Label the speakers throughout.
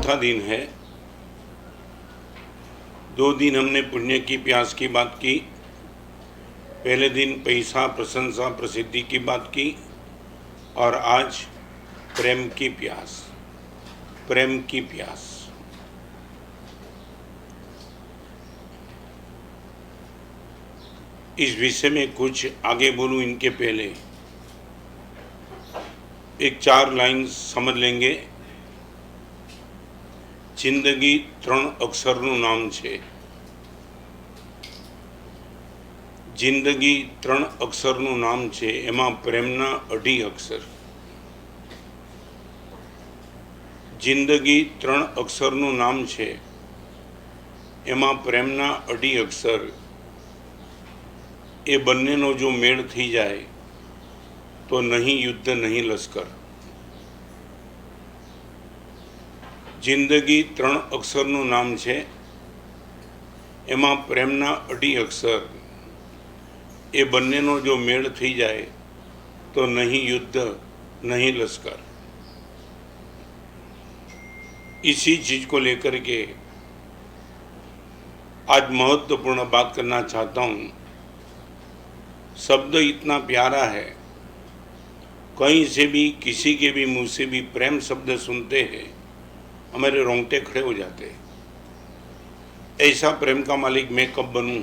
Speaker 1: चौथा दिन है। 2 दिन हमने पुण्य की प्यास की बात की। पहले दिन पैसा, प्रशंसा, प्रसिद्धि की बात की और आज प्रेम की प्यास। प्रेम की प्यास। इस विषय में कुछ आगे बोलूं इनके पहले एक 4 लाइन समझ लेंगे। जिंदगी 3 અક્ષરનું નામ છે। જિંદગી 3 અક્ષરનું નામ છે, એમાં પ્રેમના 2.5 અક્ષર। જિંદગી 3 અક્ષરનું નામ છે, એમાં પ્રેમના 2.5 અક્ષર। એ બંનેનો જો મેળ થઈ જાય તો નહીં યુદ્ધ, નહીં લશ્કર। જિંદગી 3 અક્ષરનું નામ છે, એમાં પ્રેમના 2.5 અક્ષર। એ બંનેનો જો મેળ થઈ જાય તો નહીં युद्ध, नहीं लश्कर। इसी चीज को लेकर के आज महत्वपूर्ण बात करना चाहता हूँ। शब्द इतना प्यारा है, कहीं से भी किसी के भी मुंह से भी प्रेम शब्द सुनते हैं हमारे रोंगटे खड़े हो जाते हैं। ऐसा प्रेम का मालिक मैं कब बनूं?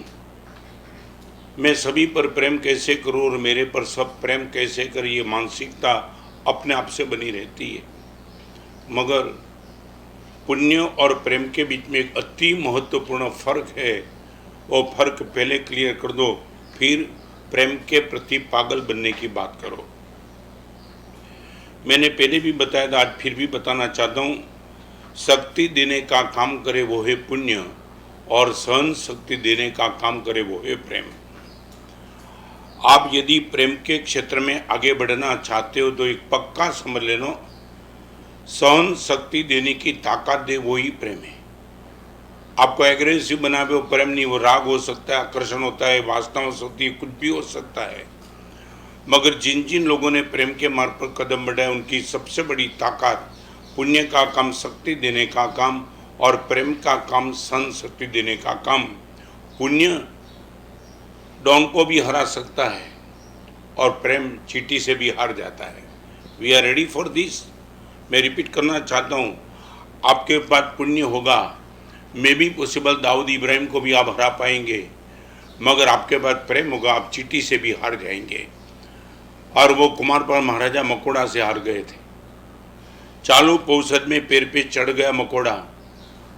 Speaker 1: मैं सभी पर प्रेम कैसे करूं और मेरे पर सब प्रेम कैसे कर, ये मानसिकता अपने आप से बनी रहती है। मगर पुण्य और प्रेम के बीच में एक अति महत्वपूर्ण फर्क है। वो फर्क पहले क्लियर कर दो, फिर प्रेम के प्रति पागल बनने की बात करो। मैंने पहले भी बताया था, आज फिर भी बताना चाहता हूँ। शक्ति देने का काम करे वो है पुण्य, और सहन शक्ति देने का काम करे वो है प्रेम। आप यदि प्रेम के क्षेत्र में आगे बढ़ना चाहते हो तो एक पक्का समझ लेना, सहन शक्ति देने की ताकत दे वो ही प्रेम है। आपको एग्रेसिव बनावे वो प्रेम नहीं। वो राग हो सकता है, आकर्षण होता है, वासना हो सकती है, कुछ भी हो सकता है। मगर जिन जिन लोगों ने प्रेम के मार्ग पर कदम बढ़ाए उनकी सबसे बड़ी ताकत पुण्य का काम शक्ति देने का काम, और प्रेम का काम सहन शक्ति देने का काम। पुण्य डॉन को भी हरा सकता है और प्रेम चींटी से भी हार जाता है। We are ready for this. मैं रिपीट करना चाहता हूँ, आपके पास पुण्य होगा, may be possible Dawood Ibrahim को भी आप हरा पाएंगे, मगर आपके पास प्रेम होगा, आप चींटी से भी हार जाएंगे। और वो कुमारपाल महाराजा मकोड़ा से हार गए थे। चालू पौषद में पैर पे चढ़ गया मकोड़ा,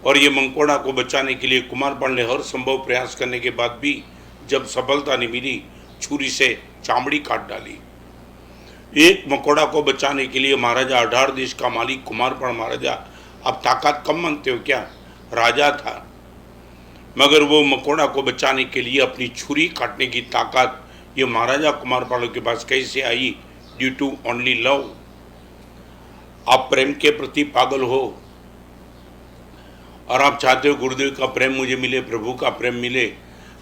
Speaker 1: और ये मकोड़ा को बचाने के लिए कुमारपाल ने हर संभव प्रयास करने के बाद भी जब सफलता नहीं मिली, छुरी से चामड़ी काट डाली। एक मकोड़ा को बचाने के लिए महाराजा 18 देश का मालिक कुमारपाल महाराजा, अब ताकत कम मानते हो क्या? राजा था, मगर वो मकोड़ा को बचाने के लिए अपनी छुरी काटने की ताकत ये महाराजा कुमारपाल के पास कैसे आई? Due to only love. आप प्रेम के प्रति पागल हो और आप चाहते हो गुरुदेव का प्रेम मुझे मिले, प्रभु का प्रेम मिले,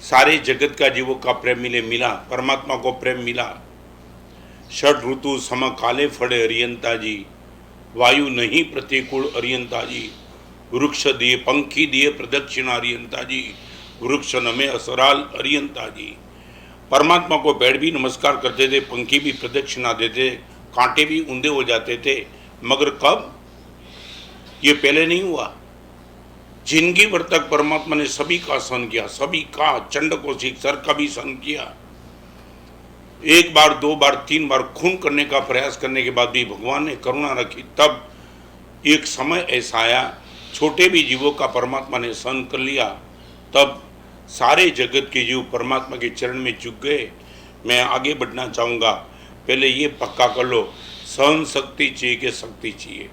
Speaker 1: सारे जगत का जीवों का प्रेम मिले। मिला, परमात्मा को प्रेम मिला। षड ऋतु समकाले फड़े अरियंता जी, वायु नहीं प्रतिकूल अरियंता जी। वृक्ष दिए पंखी दिए प्रदक्षिणा अरियंता जी, वृक्ष नमे असराल अरियंता जी। परमात्मा को पेड़ भी नमस्कार करते थे, पंखी भी प्रदक्षिणा देते, कांटे भी ऊंधे हो जाते थे। मगर कब? ये पहले नहीं हुआ। जिंदगी भर तक परमात्मा ने सभी का सहन किया, सभी का, चंड को सीख सर का भी सहन किया। 1 बार 2 बार 3 बार खून करने का प्रयास करने के बाद भी भगवान ने करुणा रखी। तब एक समय ऐसा आया, छोटे भी जीवों का परमात्मा ने सहन कर लिया। तब सारे जगत के जीव परमात्मा के चरण में झुक गए। मैं आगे बढ़ना चाहूँगा, पहले ये पक्का कर लो, सहन शक्ति चाहिए कि शक्ति चाहिए?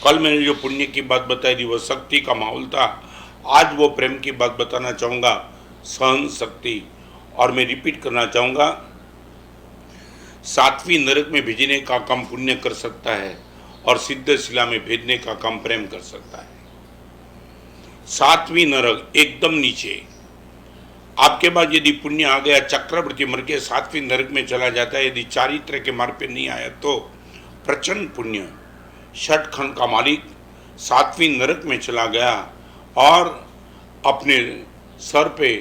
Speaker 1: कल मैंने जो पुण्य की बात बताई थी वो शक्ति का माहौल था। आज वो प्रेम की बात बताना चाहूँगा, सहन शक्ति। और मैं रिपीट करना चाहूँगा, 7वीं नरक में भेजने का काम पुण्य कर सकता है और सिद्ध शिला में भेजने का काम प्रेम कर सकता है। 7वीं नरक एकदम नीचे। आपके बाद यदि पुण्य आ गया, चक्रवर्ती मर के 7वीं नरक में चला जाता है। यदि चारित्र के मार्ग पे नहीं आया तो प्रचंड पुण्य, षटखंड का मालिक, सातवीं नरक में चला गया और अपने सर पे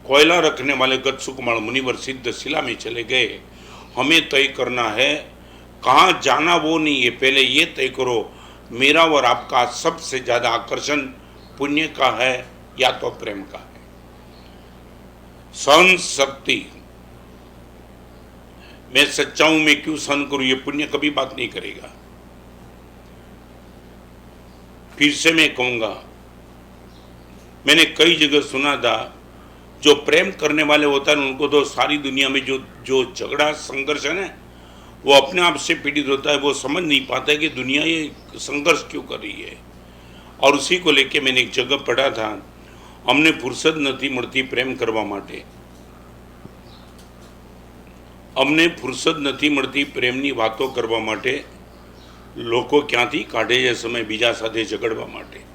Speaker 1: कोयला रखने वाले गतसुकुमार मुनिवर सिद्ध शिला में चले गए। हमें तय करना है कहाँ जाना, वो नहीं है, पहले ये तय करो मेरा और आपका सबसे ज्यादा आकर्षण पुण्य का है या तो प्रेम का है। सहन शक्ति, मैं सच्चा हूं, मैं क्यों सहन करूं, ये पुण्य कभी बात नहीं करेगा। फिर से मैं कहूंगा, मैंने कई जगह सुना था जो प्रेम करने वाले होता है उनको तो सारी दुनिया में जो जो झगड़ा संघर्ष है ना, वो अपने आप से पीड़ित होता है। वो समझ नहीं पाता है कि दुनिया ये संघर्ष क्यों कर रही है। और उसी को लेके मैंने एक जगह पढ़ा था, अमने फुर्सत नथी मळती प्रेम करवा माटे, अमने फुर्सत नथी मळती प्रेमनी वातो करवा माटे, लोको क्यांथी काढे छे समय बीजा साथे झगड़वा माटे।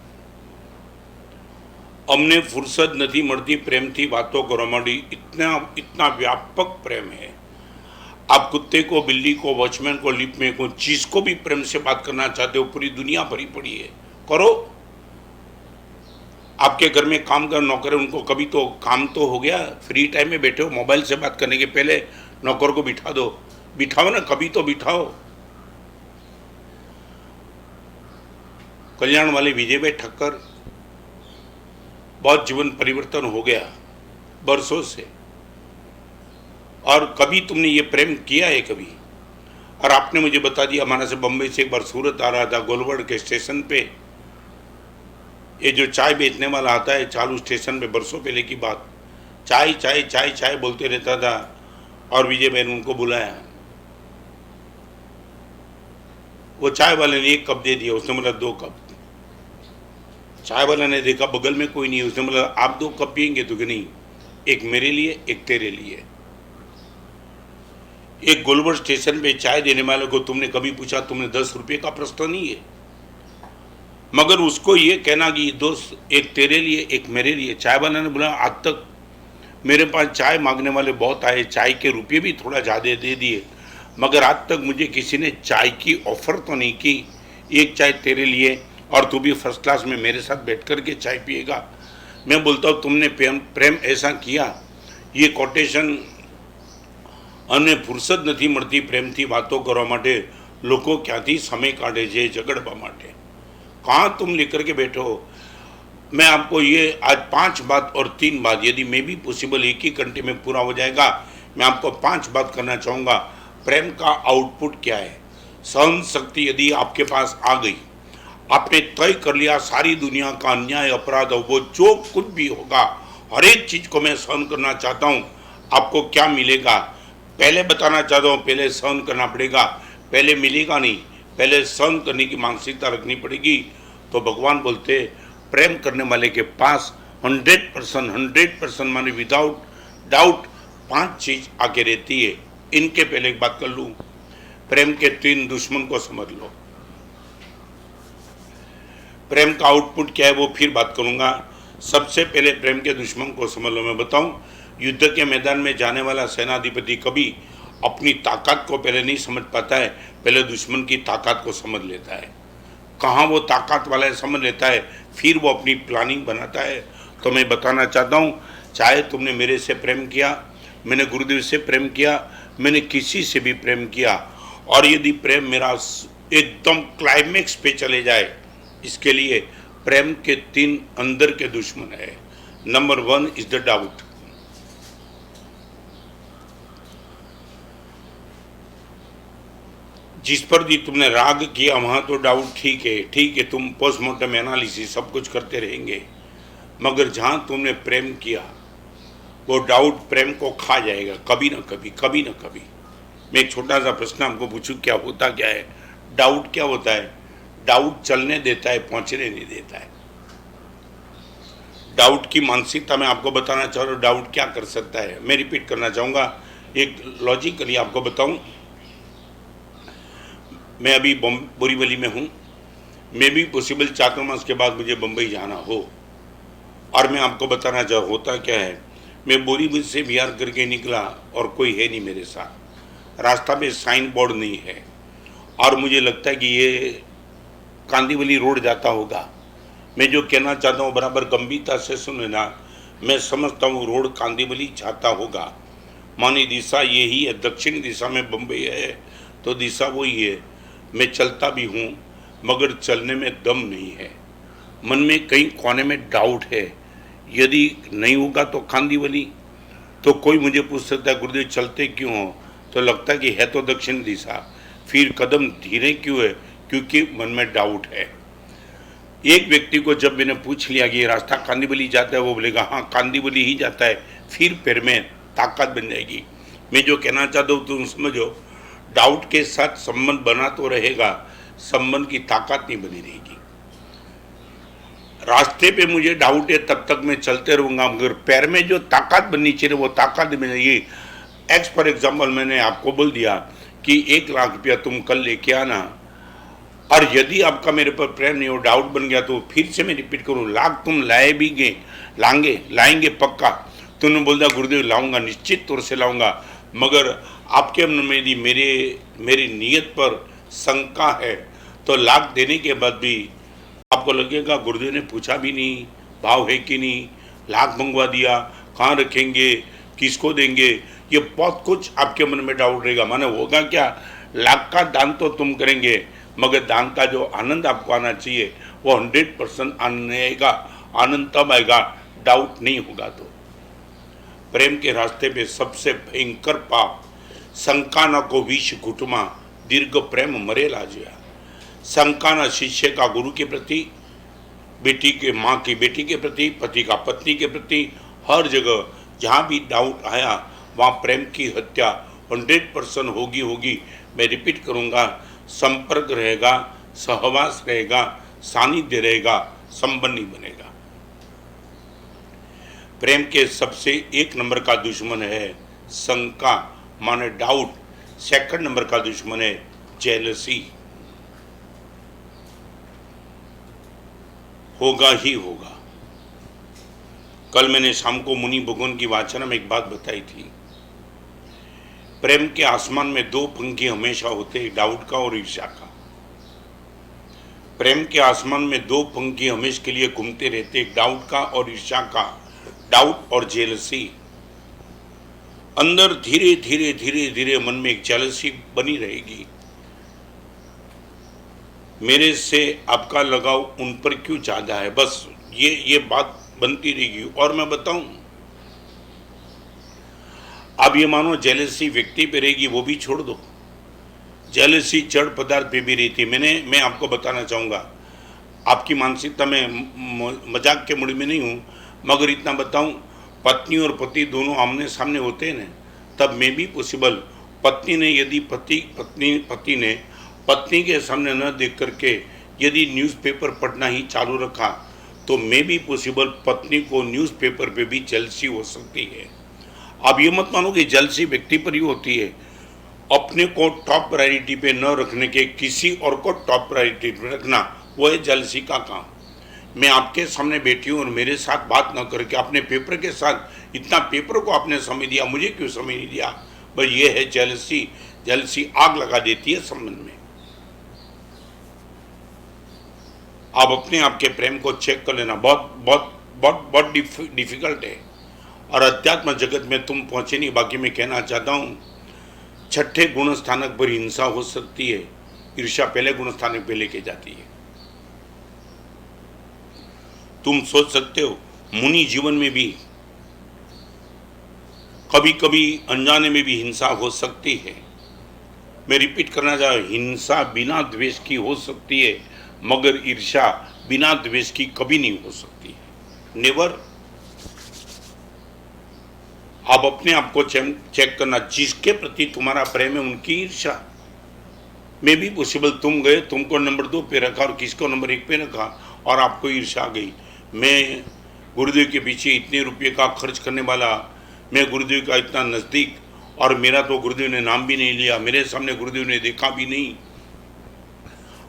Speaker 1: अमने फुर्सत नहीं मळती प्रेम थी बातों करवा माटे। इतना व्यापक प्रेम है। आप कुत्ते को, बिल्ली को, वॉचमैन को, लिफ्ट में को, चीज को भी प्रेम से बात करना चाहते हो, पूरी दुनिया भरी पड़ी है, करो। आपके घर में काम कर नौकर है, उनको कभी तो काम तो हो गया, फ्री टाइम में बैठे हो, मोबाइल से बात करने के पहले नौकर को बिठा दो, बिठाओ ना, कभी तो बिठाओ। कल्याण वाले विजय भाई ठक्कर, बहुत जीवन परिवर्तन हो गया बरसों से। और कभी तुमने ये प्रेम किया है कभी? और आपने मुझे बता दिया, हमारा से बम्बई से एक बार सूरत आ रहा था, गोलवड़ के स्टेशन पे ये जो चाय बेचने वाला आता है चालू स्टेशन पे, बरसों पहले की बात, चाय चाय चाय चाय बोलते रहता था। और विजय बहन उनको बुलाया, वो चाय वाले ने 1 कप दे दिया, उसने बोला 2 कप। चाय वाला ने देखा बगल में कोई नहीं, उसने बोला आप 2 कप पियेंगे? तो कि नहीं, एक मेरे लिए एक तेरे लिए। एक गोलवड़ स्टेशन पे चाय देने वाले को तुमने कभी पूछा, तुमने 10 रुपये का प्रश्न नहीं है, मगर उसको ये कहना कि दोस्त एक तेरे लिए एक मेरे लिए। चाय वाला ने बोला आज तक मेरे पास चाय मांगने वाले बहुत आए, चाय के रुपये भी थोड़ा ज़्यादा दे दिए, मगर आज तक मुझे किसी ने चाय की ऑफर तो नहीं की, एक चाय तेरे लिए और तू भी फर्स्ट क्लास में मेरे साथ बैठ कर के चाय पिएगा। मैं बोलता हूँ तुमने प्रेम ऐसा किया। ये कोटेशन, अने फुर्सत नहीं मळती प्रेम थी बातों करवा माटे, लोको क्यांथी समय काढे छे झगड़वा माटे। कहाँ तुम लेकर के बैठो? मैं आपको ये आज 5 बात और 3 बात, यदि मे भी पॉसिबल 1 ही घंटे में पूरा हो जाएगा, मैं आपको 5 बात करना चाहूँगा। प्रेम का आउटपुट क्या है? सहन शक्ति यदि आपके पास आ गई, आपने तय कर लिया सारी दुनिया का अन्याय, अपराध, वो जो कुछ भी होगा, हर एक चीज को मैं सहन करना चाहता हूँ। आपको क्या मिलेगा पहले बताना चाहता हूँ। पहले सहन करना पड़ेगा, पहले मिलेगा नहीं, पहले सहन करने की मानसिकता रखनी पड़ेगी। तो भगवान बोलते प्रेम करने वाले के पास 100% माने विदाउट डाउट 5 चीज आके रहती है। इनके पहले एक बात कर लूँ, प्रेम के 3 दुश्मन को समझ लो। प्रेम का आउटपुट क्या है वो फिर बात करूंगा। सबसे पहले प्रेम के दुश्मन को समझ लो। मैं बताऊं, युद्ध के मैदान में जाने वाला सेनाधिपति कभी अपनी ताकत को पहले नहीं समझ पाता है, पहले दुश्मन की ताकत को समझ लेता है। कहाँ वो ताकत वाला है समझ लेता है, फिर वो अपनी प्लानिंग बनाता है। तो मैं बताना चाहता हूँ, चाहे तुमने मेरे से प्रेम किया, मैंने गुरुदेव से प्रेम किया, मैंने किसी से भी प्रेम किया, और यदि प्रेम मेरा एकदम क्लाइमेक्स पे चले जाए, इसके लिए प्रेम के 3 अंदर के दुश्मन है। Number 1 is the doubt. जिस पर भी तुमने राग किया वहां तो डाउट ठीक है, तुम पोस्टमार्टम एनालिसिस सब कुछ करते रहेंगे, मगर जहां तुमने प्रेम किया वो डाउट प्रेम को खा जाएगा कभी ना कभी, कभी ना कभी। मैं एक छोटा सा प्रश्न आपको पूछूं, क्या होता क्या है? डाउट क्या होता है? डाउट चलने देता है, पहुंचने नहीं देता है। डाउट की मानसिकता में आपको बताना चाह रहा हूँ, डाउट क्या कर सकता है। मैं रिपीट करना चाहूँगा, एक लॉजिकली आपको बताऊँ। मैं अभी बोरीवली में हूँ, मैं भी पॉसिबल 4 मास के बाद मुझे बम्बई जाना हो, और मैं आपको बताना चाह होता क्या है। मैं बोरीवली से बिहार करके निकला और कोई है नहीं मेरे साथ, रास्ता में साइन बोर्ड नहीं है, और मुझे लगता है कि ये कांदीवली रोड जाता होगा। मैं जो कहना चाहता हूँ बराबर गंभीरता से सुने ना। मैं समझता हूँ रोड कांदीवली जाता होगा, मानी दिशा यही है, दक्षिण दिशा में बम्बई है तो दिशा वही है। मैं चलता भी हूँ मगर चलने में दम नहीं है, मन में कहीं कोने में डाउट है। यदि नहीं होगा तो कांदीवली, तो कोई मुझे पूछ सकता है गुरुदेव चलते क्यों हो, तो लगता है कि है तो दक्षिण दिशा, फिर कदम धीरे क्यों है, क्योंकि मन में डाउट है। एक व्यक्ति को जब मैंने पूछ लिया कि ये रास्ता कांदीवली जाता है, वो बोलेगा हाँ कांदीवली ही जाता है, फिर पैर में ताकत बन जाएगी। मैं जो कहना चाहता हूँ तुम समझो, डाउट के साथ संबंध बना तो रहेगा, संबंध की ताकत नहीं बनी रहेगी। रास्ते पे मुझे डाउट है तब तक मैं चलते रहूंगा, मगर पैर में जो ताकत बननी चाहिए वो ताकत बनेगी। एक्स फॉर एग्जाम्पल मैंने आपको बोल दिया कि 1,00,000 रुपया तुम कल लेके आना, और यदि आपका मेरे पर प्रेम नहीं हो, डाउट बन गया, तो फिर से मैं रिपीट करूँ, लाख तुम लाए भी गए, लाएंगे पक्का। तुमने बोल दिया गुरुदेव लाऊंगा, निश्चित तौर से लाऊंगा, मगर आपके मन में यदि मेरी नीयत पर शंका है तो लाख देने के बाद भी आपको लगेगा गुरुदेव ने पूछा भी नहीं भाव है कि नहीं, लाख मंगवा दिया, कहाँ रखेंगे, किसको देंगे, ये बहुत कुछ आपके मन में डाउट रहेगा। माने होगा क्या, लाख का दान तो तुम करेंगे, मगर दान का जो आनंद आपको आना चाहिए वो 100% आनंद आएगा। आनंद तब आएगा डाउट नहीं होगा तो। प्रेम के रास्ते पे सबसे भयंकर पाप, शंका न को विष घुटमा, दीर्घ प्रेम मरे लाजिया। शंका न शिष्य का गुरु के प्रति, बेटी के माँ की बेटी के प्रति, पति का पत्नी के प्रति, हर जगह जहाँ भी डाउट आया वहाँ प्रेम की हत्या 100% होगी। मैं रिपीट करूँगा, संपर्क रहेगा, सहवास रहेगा, सानिध्य रहेगा, संबंध नहीं बनेगा। प्रेम के सबसे 1 नंबर का दुश्मन है शंका माने डाउट, सेकंड नंबर का दुश्मन है जेलसी। होगा ही होगा। कल मैंने शाम को मुनि भगवान की वाचना में एक बात बताई थी, प्रेम के आसमान में 2 पंखी हमेशा होते हैं, डाउट का और ईर्ष्या का। प्रेम के आसमान में 2 पंखी हमेशा के लिए घूमते रहते, डाउट का और ईर्ष्या का। डाउट और जेलसी अंदर धीरे धीरे मन में एक जेलसी बनी रहेगी। मेरे से आपका लगाव उन पर क्यों ज्यादा है, बस ये बात बनती रहेगी। और मैं बताऊं, अब ये मानो जेलसी व्यक्ति पे रहेगी, वो भी छोड़ दो, जेलसी जड़ पदार्थ पे भी रहती है। मैं आपको बताना चाहूँगा, आपकी मानसिकता में मजाक के मूड में नहीं हूँ, मगर इतना बताऊं, पत्नी और पति दोनों आमने सामने होते हैं ना, तब में भी पॉसिबल पत्नी ने यदि पति ने पत्नी के सामने न देख करके यदि न्यूज़पेपर पढ़ना ही चालू रखा, तो मे भी पॉसिबल पत्नी को न्यूज़पेपर पे भी जेलसी हो सकती है। अब ये मत मानो कि जेलसी व्यक्ति पर ही होती है, अपने को टॉप प्रायोरिटी पे न रखने के किसी और को टॉप प्रायोरिटी पे रखना, वो है जेलसी का काम। मैं आपके सामने बैठी हूँ और मेरे साथ बात न करके अपने पेपर के साथ, इतना पेपर को आपने समय दिया, मुझे क्यों समय नहीं दिया, बस ये है जेलसी। जेलसी आग लगा देती है संबंध में। आप अपने आप के प्रेम को चेक कर लेना, बहुत डिफिकल्ट है, और अध्यात्म जगत में तुम पहुंचे नहीं। बाकी मैं कहना चाहता हूँ, 6ठे गुण स्थानक पर हिंसा हो सकती है, ईर्ष्या पहले गुण स्थानक पे लेके जाती है। तुम सोच सकते हो मुनि जीवन में भी कभी कभी अनजाने में भी हिंसा हो सकती है। मैं रिपीट करना चाहता हूं, हिंसा बिना द्वेष की हो सकती है, मगर ईर्ष्या बिना द्वेष की कभी नहीं हो सकती है, नेवर। आप अपने आप को चेक करना, जिसके प्रति तुम्हारा प्रेम है उनकी ईर्ष्या में भी पॉसिबल तुम गए, तुमको नंबर 2 पे रखा और किसको नंबर 1 पे रखा और आपको ईर्ष्या आ गई। मैं गुरुदेव के पीछे इतने रुपये का खर्च करने वाला, मैं गुरुदेव का इतना नज़दीक, और मेरा तो गुरुदेव ने नाम भी नहीं लिया, मेरे सामने गुरुदेव ने देखा भी नहीं,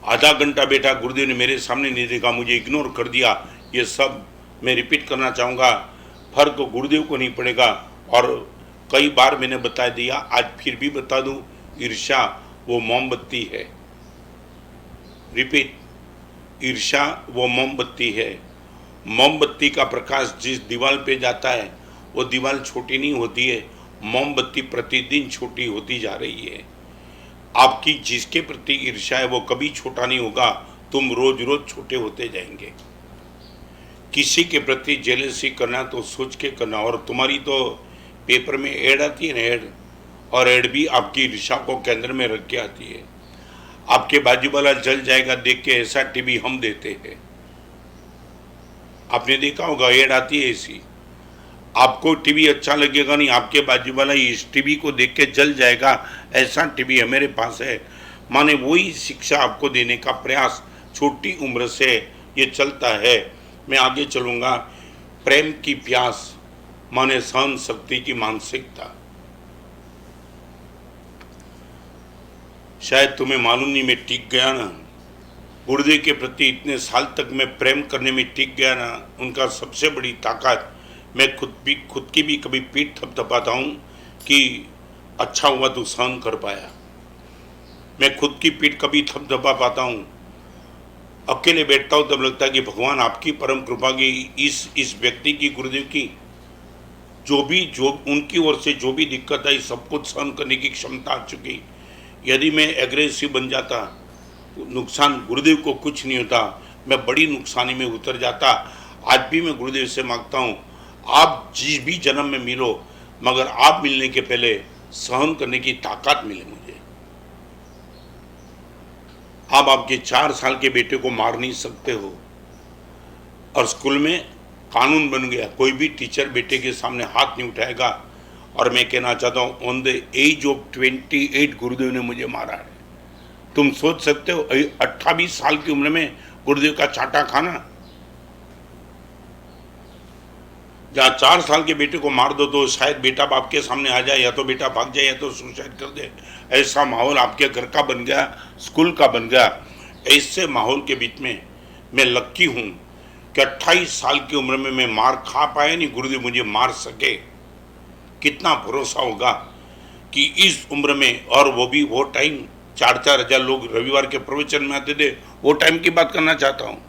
Speaker 1: आधा घंटा बैठा गुरुदेव ने मेरे सामने नहीं देखा, मुझे इग्नोर कर दिया। ये सब मैं रिपीट करना चाहूँगा, फर्क गुरुदेव को नहीं पड़ेगा। और कई बार मैंने बता दिया, आज फिर भी बता दूँ, ईर्ष्या वो मोमबत्ती है। रिपीट, ईर्ष्या वो मोमबत्ती है। मोमबत्ती का प्रकाश जिस दीवार पे जाता है वो दीवार छोटी नहीं होती है, मोमबत्ती प्रतिदिन छोटी होती जा रही है। आपकी जिसके प्रति ईर्ष्या है वो कभी छोटा नहीं होगा, तुम रोज रोज छोटे होते जाएंगे। किसी के प्रति जेलसी करना तो सोच के करना। और तुम्हारी तो पेपर में ऐड आती है ना, ऐड, और ऐड भी आपकी ईर्ष्या को केंद्र में रख के आती है। आपके बाजू वाला जल जाएगा देख के ऐसा टीवी हम देते हैं, आपने देखा होगा, ऐड आती है ऐसी। आपको टीवी अच्छा लगेगा नहीं, आपके बाजू वाला इस टीवी को देख के जल जाएगा, ऐसा टीवी है मेरे पास है। माने वही शिक्षा आपको देने का प्रयास छोटी उम्र से ये चलता है। मैं आगे चलूंगा। प्रेम की प्यास माने सहन शक्ति की मानसिकता। शायद तुम्हें मालूम नहीं, मैं टिक गया ना, गुरुदेव के प्रति इतने साल तक मैं प्रेम करने में टिक गया ना। उनका सबसे बड़ी ताकत, मैं खुद की भी कभी पीठ थपथपाता हूँ कि अच्छा हुआ तू सहन कर पाया। मैं खुद की पीठ कभी थपथपा पाता हूँ, अकेले बैठता हूँ तब लगता है कि भगवान आपकी परम कृपा की इस व्यक्ति की, गुरुदेव की जो उनकी ओर से जो भी दिक्कत आई सब कुछ सहन करने की क्षमता आ चुकी। यदि मैं एग्रेसिव बन जाता, नुकसान गुरुदेव को कुछ नहीं होता, मैं बड़ी नुकसानी में उतर जाता। आज भी मैं गुरुदेव से मांगता हूँ, आप जिस भी जन्म में मिलो, मगर आप मिलने के पहले सहन करने की ताकत मिले मुझे। आप आपके 4 साल के बेटे को मार नहीं सकते हो, और स्कूल में कानून बन गया, कोई भी टीचर बेटे के सामने हाथ नहीं उठाएगा। और मैं कहना चाहता हूँ, ऑन द एज ऑफ 28 गुरुदेव ने मुझे मारा है। तुम सोच सकते हो 28 साल की उम्र में गुरुदेव का चाटा खाना। जहाँ 4 साल के बेटे को मार दो तो शायद बेटा बाप के सामने आ जाए, या तो बेटा भाग जाए या तो सुसाइड कर दे। ऐसा माहौल आपके घर का बन गया, स्कूल का बन गया। ऐसे माहौल के बीच में मैं लक्की हूँ कि 28 साल की उम्र में मैं मार खा पाया नहीं, गुरुदेव मुझे मार सके। कितना भरोसा होगा कि इस उम्र में, और वो भी वो टाइम 4-4 हजार लोग रविवार के प्रवचन में आते थे, वो टाइम की बात करना चाहता हूँ।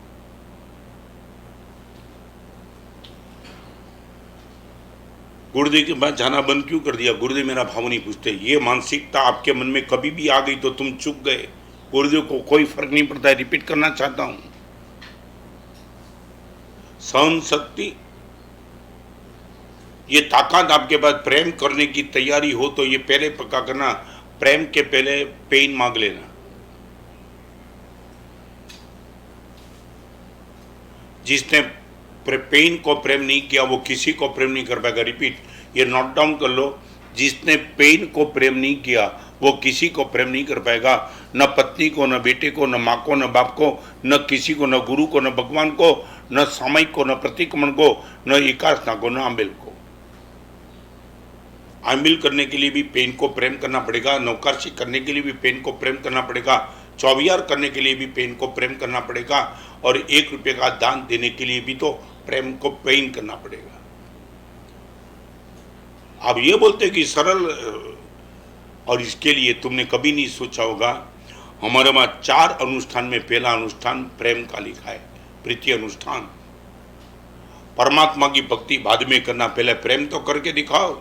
Speaker 1: गुरुदेव के पास जाना बंद क्यों कर दिया? गुरुदेव मेरा भाव नहीं पूछते। ये मानसिकता आपके मन में कभी भी आ गई तो तुम चुक गए। गुरुदेव को कोई फर्क नहीं पड़ता है। रिपीट करना चाहता हूं, सहन शक्ति, ये ताकत आपके पास प्रेम करने की तैयारी हो तो ये पहले पक्का करना, प्रेम के पहले पेन मांग लेना। जिसने पेन को प्रेम नहीं किया वो किसी को प्रेम नहीं कर पाएगा। रिपीट, ये नोट डाउन कर लो। जिसने पेन को प्रेम नहीं किया वो किसी को प्रेम नहीं कर पाएगा, न पत्नी को, न बेटे को, न माँ को, न बाप को, न किसी को, न गुरु को, न भगवान को, न सामयिक को, न प्रतिक्रमण को, न एकासना को, न आंबिल को। आंबिल करने के लिए भी पेन को प्रेम करना पड़ेगा, नौकरशी करने के लिए भी पेन को प्रेम करना पड़ेगा, चौबियार करने के लिए भी पेन को प्रेम करना पड़ेगा, और 1 रुपये का दान देने के लिए भी तो प्रेम को पेन करना पड़ेगा। आप ये बोलते कि सरल, और इसके लिए तुमने कभी नहीं सोचा होगा। हमारे वहाँ 4 अनुष्ठान में पहला अनुष्ठान प्रेम का लिखा है, प्रीति अनुष्ठान। परमात्मा की भक्ति बाद में करना, पहले प्रेम तो करके दिखाओ।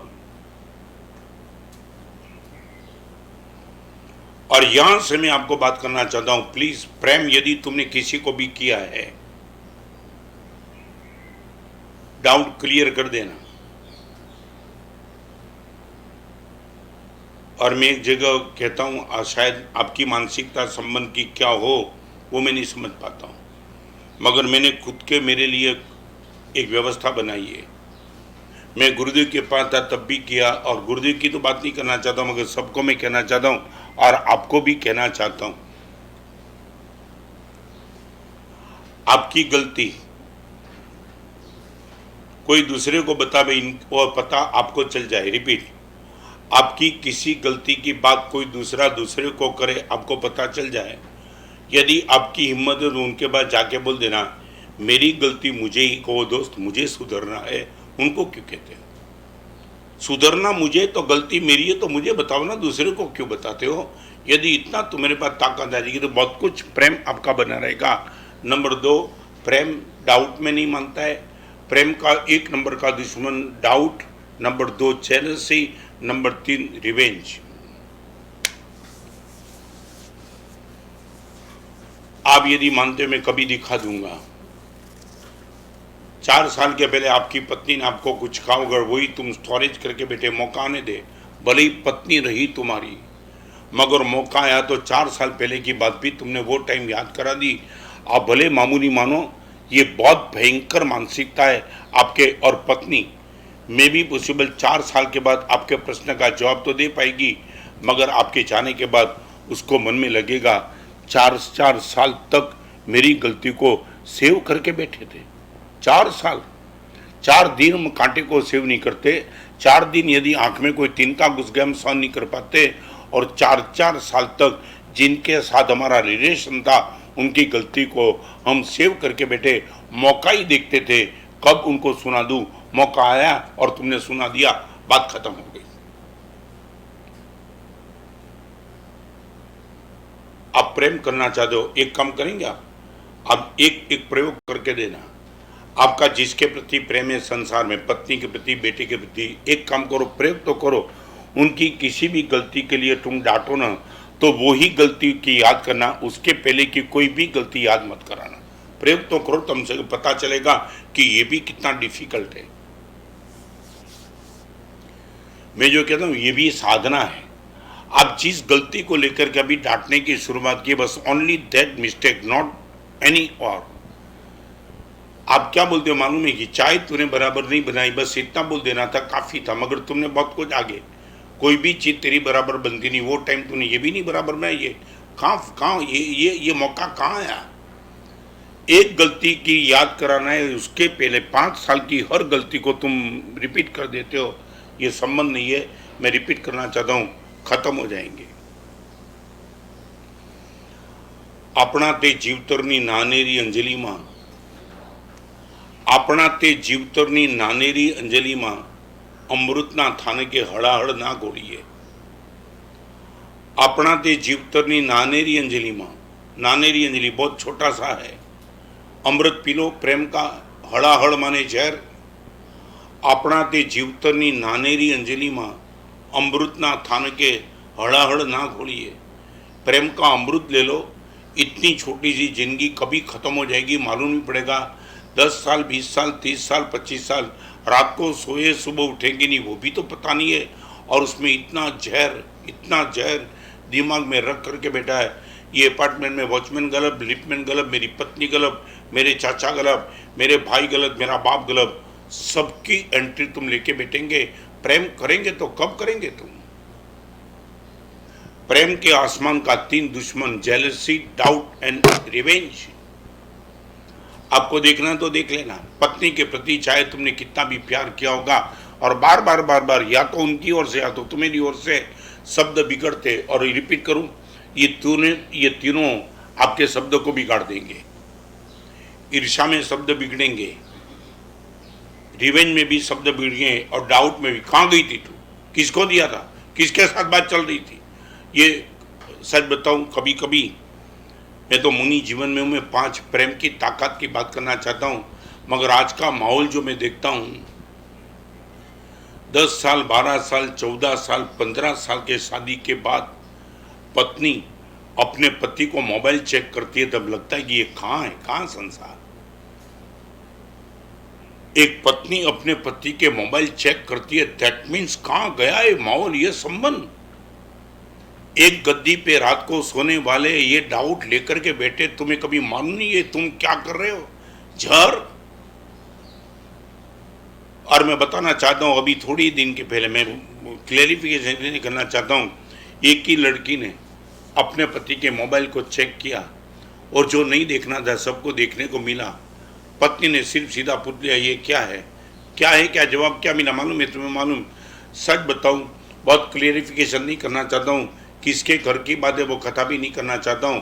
Speaker 1: और यहां से मैं आपको बात करना चाहता हूं, प्लीज, प्रेम यदि तुमने किसी को भी किया है, डाउट क्लियर कर देना। और मैं एक जगह कहता हूं, शायद आपकी मानसिकता संबंध की क्या हो वो मैं नहीं समझ पाता हूं, मगर मैंने खुद के मेरे लिए एक व्यवस्था बनाई है। मैं गुरुदेव के पास था तब भी किया, और गुरुदेव की तो बात नहीं करना चाहता हूं, मगर सबको मैं कहना चाहता हूं और आपको भी कहना चाहता हूं, आपकी गलती कोई दूसरे को बतावे और पता आपको चल जाए। रिपीट, आपकी किसी गलती की बात कोई दूसरे को करे, आपको पता चल जाए। यदि आपकी हिम्मत है तो उनके पास जाके बोल देना, मेरी गलती मुझे ही कहो दोस्त, मुझे सुधरना है। उनको क्यों कहते हो? सुधरना मुझे, तो गलती मेरी है तो मुझे बताओ ना, दूसरे को क्यों बताते हो? यदि इतना तुम्हारे पास ताकत आ जाएगी तो बहुत कुछ प्रेम आपका बना रहेगा। नंबर 2, प्रेम डाउट में नहीं मानता है। प्रेम का 1 नंबर का दुश्मन doubt, number 2 jealousy, number 3 revenge. आप यदि मानते हो मैं कभी दिखा दूंगा। 4 साल के पहले आपकी पत्नी ने आपको कुछ कहा, अगर वही तुम स्टोरेज करके बैठे, मौका आने दे, भले ही पत्नी रही तुम्हारी, मगर मौका आया तो 4 साल पहले की बात भी तुमने वो टाइम याद करा दी। आप भले मामूली मानो, ये बहुत भयंकर मानसिकता है आपके। और पत्नी में भी पॉसिबल 4 साल के बाद आपके प्रश्न का जवाब तो दे पाएगी, मगर आपके जाने के बाद उसको मन में लगेगा 4 साल तक मेरी गलती को सेव करके बैठे थे। 4 साल, 4 दिन हम कांटे को सेव नहीं करते। 4 दिन यदि आंख में कोई तिनका घुस गया हम सहन नहीं कर पाते। और 4 साल तक जिनके साथ हमारा रिलेशन था उनकी गलती को हम सेव करके बैठे, मौका ही देखते थे कब उनको सुना दूं। मौका आया और तुमने सुना दिया, बात खत्म हो गई। आप प्रेम करना चाहते हो, एक काम करेंगे आप एक प्रयोग करके देना। आपका जिसके प्रति प्रेम है संसार में, पत्नी के प्रति, बेटे के प्रति, एक काम करो, प्रयोग तो करो। उनकी किसी भी गलती के लिए तुम डांटो ना, तो वो ही गलती की याद करना, उसके पहले की कोई भी गलती याद मत कराना। प्रयोग तो करो, तुमसे पता चलेगा कि ये भी कितना डिफिकल्ट है। मैं जो कहता हूँ ये भी साधना है। आप जिस गलती को लेकर के अभी डांटने की शुरुआत की, बस only that mistake, not any और। आप क्या बोलते हो मालूम है कि चाय तूने बराबर नहीं बनाई, बस इतना बोल देना था, काफी था, मगर तुमने बहुत कुछ आगे, कोई भी चीज तेरी बराबर बनती नहीं। वो टाइम तूने ये भी नहीं बराबर बनाई, ये कहाँ ये मौका कहाँ आया। एक गलती की याद कराना है, उसके पहले 5 साल की हर गलती को तुम रिपीट कर देते हो, ये संबंध नहीं है। मैं रिपीट करना चाहता हूं, खत्म हो जाएंगे। अपना ते जीवतरनी नानेरी अंजलि मां, अपना ते जीवतरनी नानेरी अंजलि मां, अमृतना थाने के हड़ाहड़ ना घोड़िए। अपना ते जीवतरनी नानेरी अंजलि मां, नानेरी अंजलि बहुत छोटा सा है। अमृत पी लो, प्रेम का हड़ाहड़ माने जहर। अपना ते जीवतरनी नानेरी अंजलि मां, अमृतना थान के हड़ाहड़ ना घोड़िए। प्रेम का अमृत ले लो। इतनी छोटी सी जिंदगी कभी खत्म हो जाएगी मालूम नहीं पड़ेगा। 10 साल, 20 साल, 30 साल, 25 साल, रात को सोए सुबह उठेंगे नहीं वो भी तो पता नहीं है। और उसमें इतना जहर दिमाग में रख करके बैठा है। ये अपार्टमेंट में वॉचमैन गलत, लिफ्टमैन गलत, मेरी पत्नी गलत, मेरे चाचा गलत, मेरे भाई गलत, मेरा बाप गलत, सबकी एंट्री तुम लेके बैठेंगे। प्रेम करेंगे तो कब करेंगे तुम? प्रेम के आसमान का 3 दुश्मन, जेलसी, डाउट एंड रिवेंज। आपको देखना तो देख लेना। पत्नी के प्रति चाहे तुमने कितना भी प्यार किया होगा, और बार बार या तो उनकी ओर से या तो तुम्हारी ओर से शब्द बिगड़ते, और रिपीट करूं, ये तीनों आपके शब्द को बिगाड़ देंगे। ईर्ष्या में शब्द बिगड़ेंगे, रिवेंज में भी शब्द बिगड़ेंगे, और डाउट में भी। कहाँ गई थी तू? किसको दिया था? किसके साथ बात चल रही थी? ये सच बताऊं, कभी कभी मैं तो मुनि जीवन में हूँ, मैं 5 प्रेम की ताकत की बात करना चाहता हूँ, मगर आज का माहौल जो मैं देखता हूँ, 10 साल, 12 साल, 14 साल, 15 साल के शादी के बाद पत्नी अपने पति को मोबाइल चेक करती है, तब लगता है कि ये कहाँ है, कहाँ संसार। एक पत्नी अपने पति के मोबाइल चेक करती है, दैट मीन्स कहाँ गया है माहौल, ये संबंध। एक गद्दी पे रात को सोने वाले ये डाउट लेकर के बैठे, तुम्हें कभी मालूम नहीं है तुम क्या कर रहे हो? जहर। और मैं बताना चाहता हूं, अभी थोड़ी दिन के पहले मैं क्लेरिफिकेशन करना चाहता हूं। एक ही लड़की ने अपने पति के मोबाइल को चेक किया, और जो नहीं देखना था सबको देखने को मिला। पत्नी ने सिर्फ सीधा पूछ लिया, ये क्या है? क्या जवाब क्या मिला मालूम है तुम्हें? मालूम, सच बताऊं, बहुत क्लियरिफिकेशन नहीं करना चाहता हूं, किसके घर की बात है वो कथा भी नहीं करना चाहता हूं।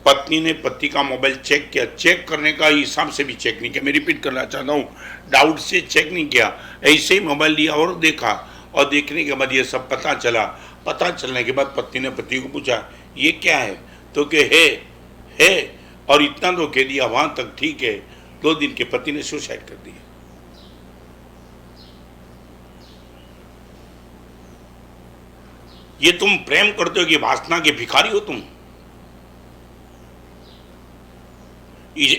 Speaker 1: पत्नी ने पति का मोबाइल चेक किया, चेक करने का हिसाब से भी चेक नहीं किया, मैं रिपीट करना चाहता हूं, डाउट से चेक नहीं किया, ऐसे ही मोबाइल लिया और देखा, और देखने के बाद ये सब पता चला। पता चलने के बाद पत्नी ने पति को पूछा, ये क्या है? तो कि है और इतना तो कह दिया वहां तक ठीक है, 2 दिन के पति ने सुसाइड कर दिया। ये तुम प्रेम करते हो कि वासना के भिखारी हो तुम?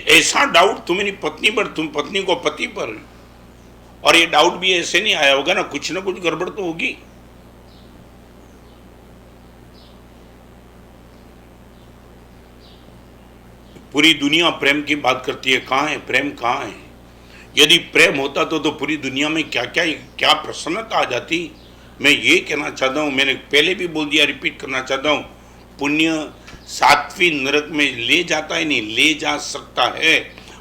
Speaker 1: ऐसा डाउट तुम्हारी पत्नी पर, तुम पत्नी को पति पर, और ये डाउट भी ऐसे नहीं आया होगा ना कुछ गड़बड़ तो होगी। पूरी दुनिया प्रेम की बात करती है, कहां है प्रेम, कहां है? यदि प्रेम होता तो पूरी दुनिया में क्या क्या क्या प्रसन्नता आ जाती। मैं ये कहना चाहता हूं, मैंने पहले भी बोल दिया, रिपीट करना चाहता हूं, पुण्य 7वीं नरक में ले जाता है नहीं, ले जा सकता है,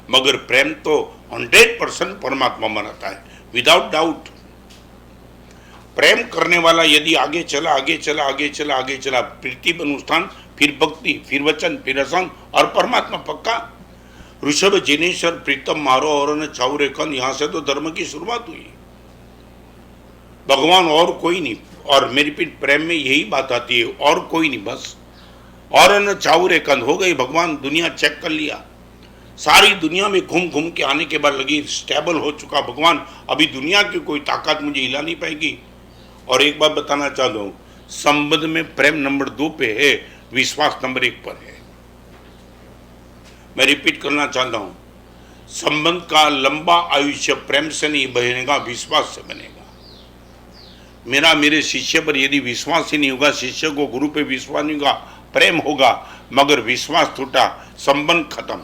Speaker 1: मगर प्रेम तो 100% परमात्मा बनाता है, विदाउट डाउट। प्रेम करने वाला यदि आगे चला, आगे चला, आगे चला, आगे चला, प्रीति अनुष्ठान, फिर भक्ति, फिर वचन, फिर रसन, और परमात्मा पक्का। ऋषभ जिनेश्वर प्रीतम मारो और न चाउरे कन, यहां से तो धर्म की शुरुआत हुई। भगवान और कोई नहीं, और मेरी प्रेम में यही बात आती है, और कोई नहीं, बस। और न चाउरे कन हो गई भगवान, दुनिया चेक कर लिया, सारी दुनिया में घूम घूम के आने के बाद लगी स्टेबल हो चुका भगवान, अभी दुनिया की कोई ताकत मुझे हिला नहीं पाएगी। और एक बात बताना चाहता हूं, संबंध में प्रेम नंबर 2 पे है, विश्वास नंबर 1 पर है। मैं रिपीट करना चाहता हूं, संबंध का लंबा आयुष्य प्रेम से नहीं बनेगा, विश्वास से बनेगा। मेरा मेरे शिष्य पर यदि विश्वास ही नहीं होगा, शिष्य को गुरु पे विश्वास नहीं होगा, प्रेम होगा मगर विश्वास टूटा, संबंध खत्म।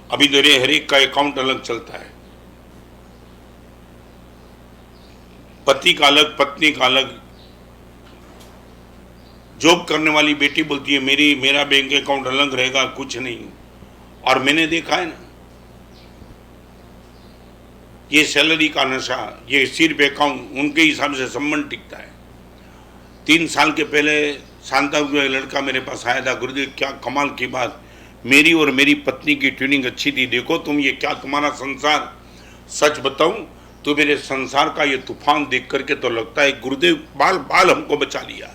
Speaker 1: अभी मेरे हर एक का अकाउंट अलग चलता है, पति का अलग, पत्नी का अलग। जॉब करने वाली बेटी बोलती है मेरा बैंक अकाउंट अलग रहेगा, कुछ नहीं। और मैंने देखा है ना, ये सैलरी का नशा, ये सिर्फ अकाउंट, उनके हिसाब से संबंध टिकता है। 3 साल के पहले शांता लड़का मेरे पास आया था, गुरुदेव क्या कमाल की बात, मेरी और मेरी पत्नी की ट्यूनिंग अच्छी थी, देखो तुम ये क्या तुम्हारा संसार। सच बताऊं तो मेरे संसार का ये तूफान देख करके तो लगता है गुरुदेव बाल बाल हमको बचा लिया।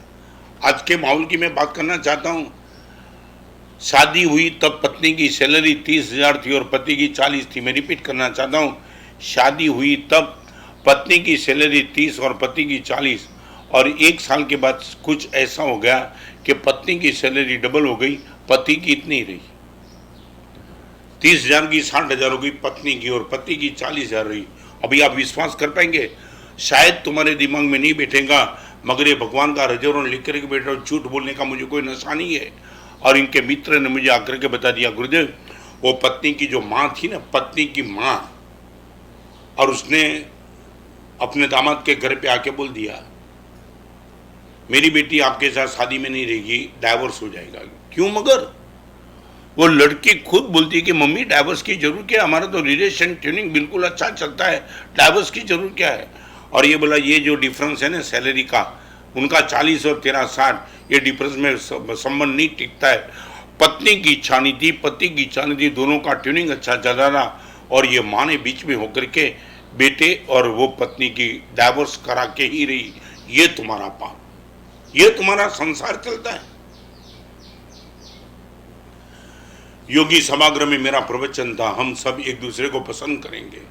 Speaker 1: आज के माहौल की मैं बात करना चाहता हूं, शादी हुई तब पत्नी की सैलरी 30,000 थी और पति की 40 थी। मैं रिपीट करना चाहता हूं, शादी हुई तब पत्नी की सैलरी 30 और पति की 40, और 1 साल के बाद कुछ ऐसा हो गया कि पत्नी की सैलरी डबल हो गई, पति की इतनी रही। 30,000 की 60,000 हो गई पत्नी की, और पति की 40,000 रही। अभी आप विश्वास कर पाएंगे? शायद तुम्हारे दिमाग में नहीं बैठेगा, मगर ये भगवान का रजोरण लिख करके बैठ रहा हूं, झूठ बोलने का मुझे कोई नशा नहीं है। और इनके मित्र ने मुझे आकर के बता दिया, गुरुदेव वो पत्नी की जो माँ थी ना, पत्नी की माँ, और उसने अपने दामाद के घर पे आके बोल दिया मेरी बेटी आपके साथ शादी में नहीं रहेगी, डाइवोर्स हो जाएगा। क्यों? मगर वो लड़की खुद बोलती है कि मम्मी डाइवोर्स की जरूर क्या, हमारा तो रिलेशन ट्यूनिंग बिल्कुल अच्छा चलता है, डाइवोर्स की जरूर क्या है। और ये बोला ये जो डिफरेंस है ना सैलरी का, उनका 40 और तेरा 60, ये डिफरेंस में संबंध नहीं टिकता है। पत्नी की इच्छा नहीं थी, पति की इच्छा नहीं थी, दोनों का ट्यूनिंग अच्छा चल रहा था, और ये माँ ने बीच में होकर के बेटे और वो पत्नी की डाइवोर्स करा के ही रही। ये तुम्हारा पाप, ये तुम्हारा संसार चलता है। योगी सभागृह में मेरा प्रवचन था, हम सब एक दूसरे को पसंद करेंगे।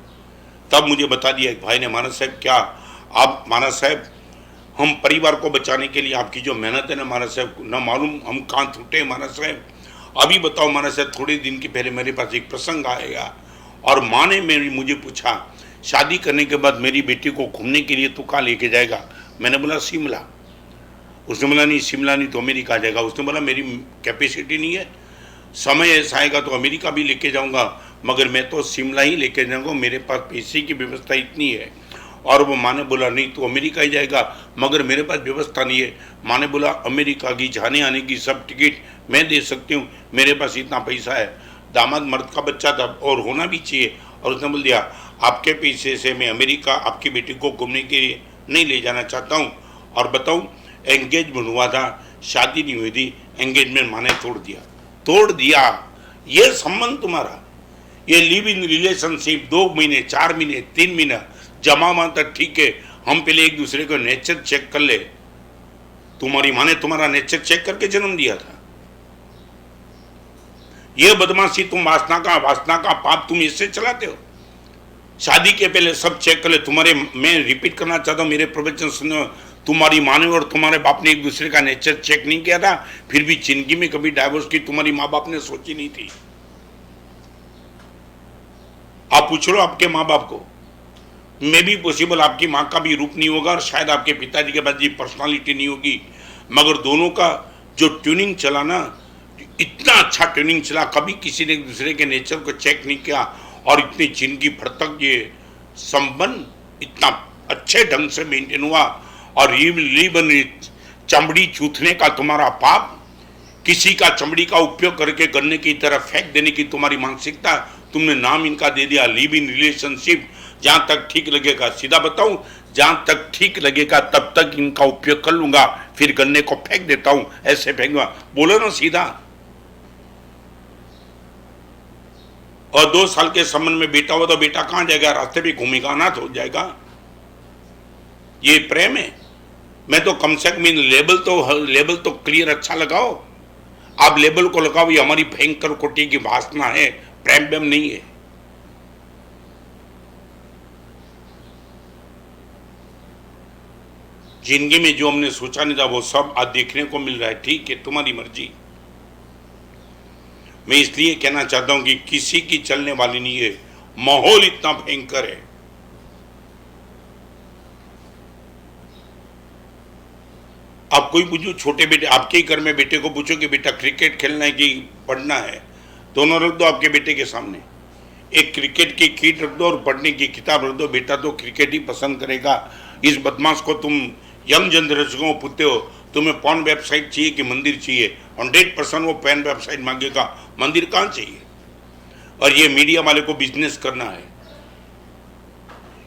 Speaker 1: तब मुझे बता दिया एक भाई ने, मानस साहब क्या आप, मानस साहब हम परिवार को बचाने के लिए आपकी जो मेहनत है ना मानस साहब, ना मालूम हम कहाँ छूटे मानस साहब। अभी बताओ मानस साहब, थोड़े दिन के पहले मेरे पास एक प्रसंग आएगा, और माँ ने मुझे पूछा शादी करने के बाद मेरी बेटी को घूमने के लिए तू कहाँ लेके जाएगा? मैंने बोला शिमला। उसने बोला नहीं शिमला नहीं तो अमेरिका जाएगा। उसने बोला मेरी कैपेसिटी नहीं है, समय ऐसा आएगा तो अमेरिका भी लेके जाऊंगा, मगर मैं तो शिमला ही लेके जाऊंगा, मेरे पास पैसे की व्यवस्था इतनी है। और वो माँ ने बोला नहीं तो अमेरिका ही जाएगा, मगर मेरे पास व्यवस्था नहीं है। माँ ने बोला अमेरिका की जाने आने की सब टिकट मैं दे सकती हूँ, मेरे पास इतना पैसा है। दामाद मर्द का बच्चा था और होना भी चाहिए, और उसने बोल दिया आपके पैसे से मैं अमेरिका आपकी बेटी को घूमने के लिए नहीं ले जाना चाहता हूँ। और बताऊँ एंगेजमेंट हुआ था, शादी नहीं हुई थी, एंगेजमेंट माँ ने तोड़ दिया। ये संबंध तुम्हारा, ये लिव इन रिलेशनशिप 2 महीने 4 महीने 3 महीना जमा तक ठीक है, हम पहले एक दूसरे को नेचर चेक कर ले तुम्हारी माँ ने तुम्हारा नेचर चेक करके जन्म दिया था। यह बदमाशी तुम वासना का पाप तुम इससे चलाते हो। शादी के पहले सब चेक कर ले। तुम्हारे, मैं रिपीट करना चाहता हूं, मेरे प्रवचन सुनो, तुम्हारी माँ ने और तुम्हारे बाप ने एक दूसरे का नेचर चेक नहीं किया था, फिर भी जिंदगी में कभी डाइवोर्स की तुम्हारी माँ बाप ने सोची नहीं थी। आप पूछ लो आपके माँ बाप को। मे भी पॉसिबल आपकी माँ का भी रूप नहीं होगा और शायद आपके पिताजी के पास भी पर्सनालिटी नहीं होगी, मगर दोनों का जो ट्यूनिंग चला ना, इतना अच्छा ट्यूनिंग चला, कभी किसी ने एक दूसरे के नेचर को चेक नहीं किया और इतनी जिंदगी भर तक ये संबंध इतना अच्छे ढंग से मेंटेन हुआ। और चमड़ी चूथने का तुम्हारा पाप, किसी का चमड़ी का उपयोग करके गन्ने की तरह फेंक देने की तुम्हारी मानसिकता, तुमने नाम इनका दे दिया लिव इन रिलेशनशिप। जहां तक ठीक लगेगा, सीधा बताऊं, जहां तक ठीक लगेगा तब तक इनका उपयोग कर लूंगा, फिर गन्ने को फेंक देता हूं, ऐसे फेंकूंगा। बोलो ना सीधा। और 2 साल के संबंध में बेटा हुआ तो बेटा कहां जाएगा? रास्ते भी घूमेगा, अनाथ हो जाएगा। ये प्रेम है? मैं तो कम से कम लेबल तो क्लियर अच्छा लगाओ। आप लेबल को लगाओ, ये हमारी भयंकर कोटि की वासना है, प्रेम नहीं है। जिंदगी में जो हमने सोचा नहीं था वो सब आज देखने को मिल रहा है। ठीक है, तुम्हारी मर्जी। मैं इसलिए कहना चाहता हूं कि किसी की चलने वाली नहीं है। माहौल इतना भयंकर है। आप कोई पूछो, छोटे बेटे आपके ही घर में बेटे को पूछो कि बेटा क्रिकेट खेलना है कि पढ़ना है, दोनों रख दो आपके बेटे के सामने। एक क्रिकेट की किट रख दो और पढ़ने की किताब रख दो, बेटा तो क्रिकेट ही पसंद करेगा। इस बदमाश को तुम यंग जनरेशन को पूछते हो तुम्हें पॉर्न वेबसाइट चाहिए कि मंदिर चाहिए, 100% वो पैन वेबसाइट मांगेगा, मंदिर कहां चाहिए। और ये मीडिया वाले को बिजनेस करना है।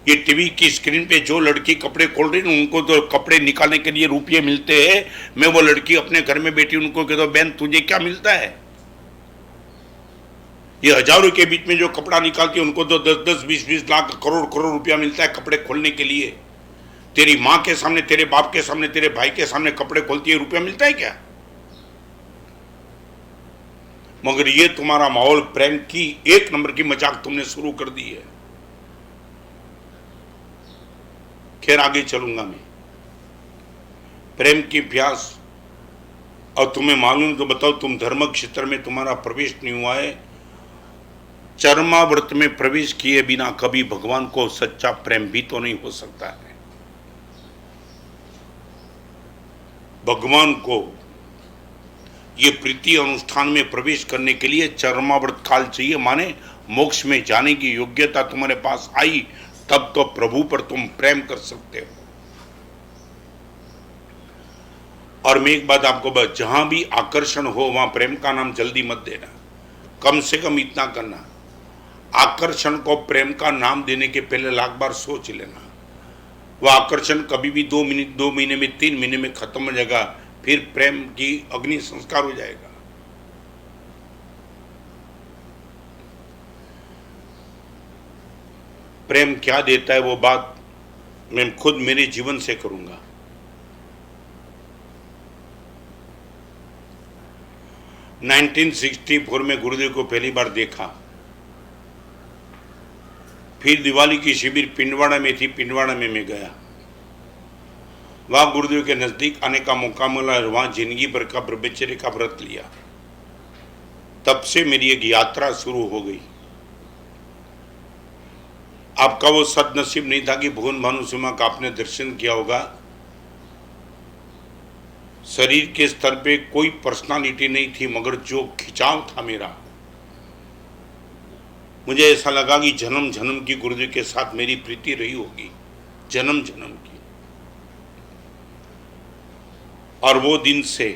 Speaker 1: ये टीवी की स्क्रीन पे जो लड़की कपड़े खोल रही है उनको तो कपड़े निकालने के लिए रुपये मिलते हैं। मैं वो लड़की अपने घर में बैठी उनको कहता हूं बहन तुझे क्या मिलता है? ये हजारों के बीच में जो कपड़ा निकालती है उनको तो 10-10, 20-20 लाख, करोड़ रुपया मिलता है कपड़े खोलने के लिए। तेरी माँ के सामने, तेरे बाप के सामने, तेरे भाई के सामने कपड़े खोलती है, रुपया मिलता है क्या? मगर ये तुम्हारा माहौल, प्रेम की 1 नंबर की मजाक तुमने शुरू कर दी है। खैर आगे चलूंगा मैं। प्रेम की प्यास, और तुम्हें मालूम तो बताओ, तुम धर्म क्षेत्र में तुम्हारा प्रवेश नहीं हुआ है। चरमाव्रत में प्रवेश किए बिना कभी भगवान को सच्चा प्रेम भी तो नहीं हो सकता है। भगवान को ये प्रीति अनुष्ठान में प्रवेश करने के लिए चरमाव्रत काल चाहिए, माने मोक्ष में जाने की योग्यता तुम्हारे पास आई, तब तो प्रभु पर तुम प्रेम कर सकते हो। और मैं एक बात आपको बता, जहां भी आकर्षण हो वहां प्रेम का नाम जल्दी मत देना। कम से कम इतना करना, आकर्षण को प्रेम का नाम देने के पहले लाख बार सोच लेना। वह आकर्षण कभी भी 2 महीने में, 3 महीने में खत्म हो जाएगा, फिर प्रेम की अग्नि संस्कार हो जाएगा। प्रेम क्या देता है वो बात मैं खुद मेरे जीवन से करूंगा। ' 1964 में गुरुदेव को पहली बार देखा। फिर दिवाली की शिविर पिंडवाड़ा में थी, पिंडवाड़ा में मैं गया। वहां गुरुदेव के नजदीक आने का मौका मिला, वहां जिंदगी भर का ब्रह्मचर्य का व्रत लिया। तब से मेरी एक यात्रा शुरू हो गई। आपका वो सदनसीब नहीं था कि भुवन भानुसीमा का आपने दर्शन किया होगा। शरीर के स्तर पे कोई पर्सनालिटी नहीं थी, मगर जो खिंचाव था मेरा, मुझे ऐसा लगा कि जन्म जन्म की गुरुदेव के साथ मेरी प्रीति रही होगी, जन्म जन्म की। और वो दिन से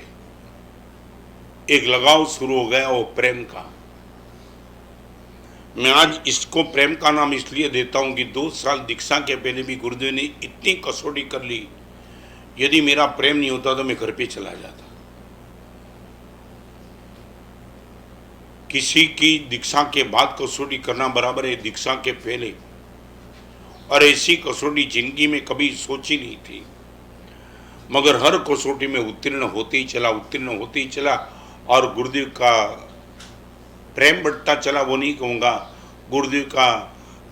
Speaker 1: एक लगाव शुरू हो गया, वो प्रेम का। मैं आज इसको प्रेम का नाम इसलिए देता हूं कि 2 साल दीक्षा के पहले भी गुरुदेव ने इतनी कसौटी कर ली। यदि मेरा प्रेम नहीं होता तो मैं घर पे चला जाता। किसी की दीक्षा के बाद कसौटी करना बराबर है दीक्षा के पहले, और ऐसी कसौटी जिंदगी में कभी सोची नहीं थी। मगर हर कसौटी में उत्तीर्ण होते ही चला और गुरुदेव का प्रेम बढ़ता चला। वो नहीं कहूँगा, गुरुदेव का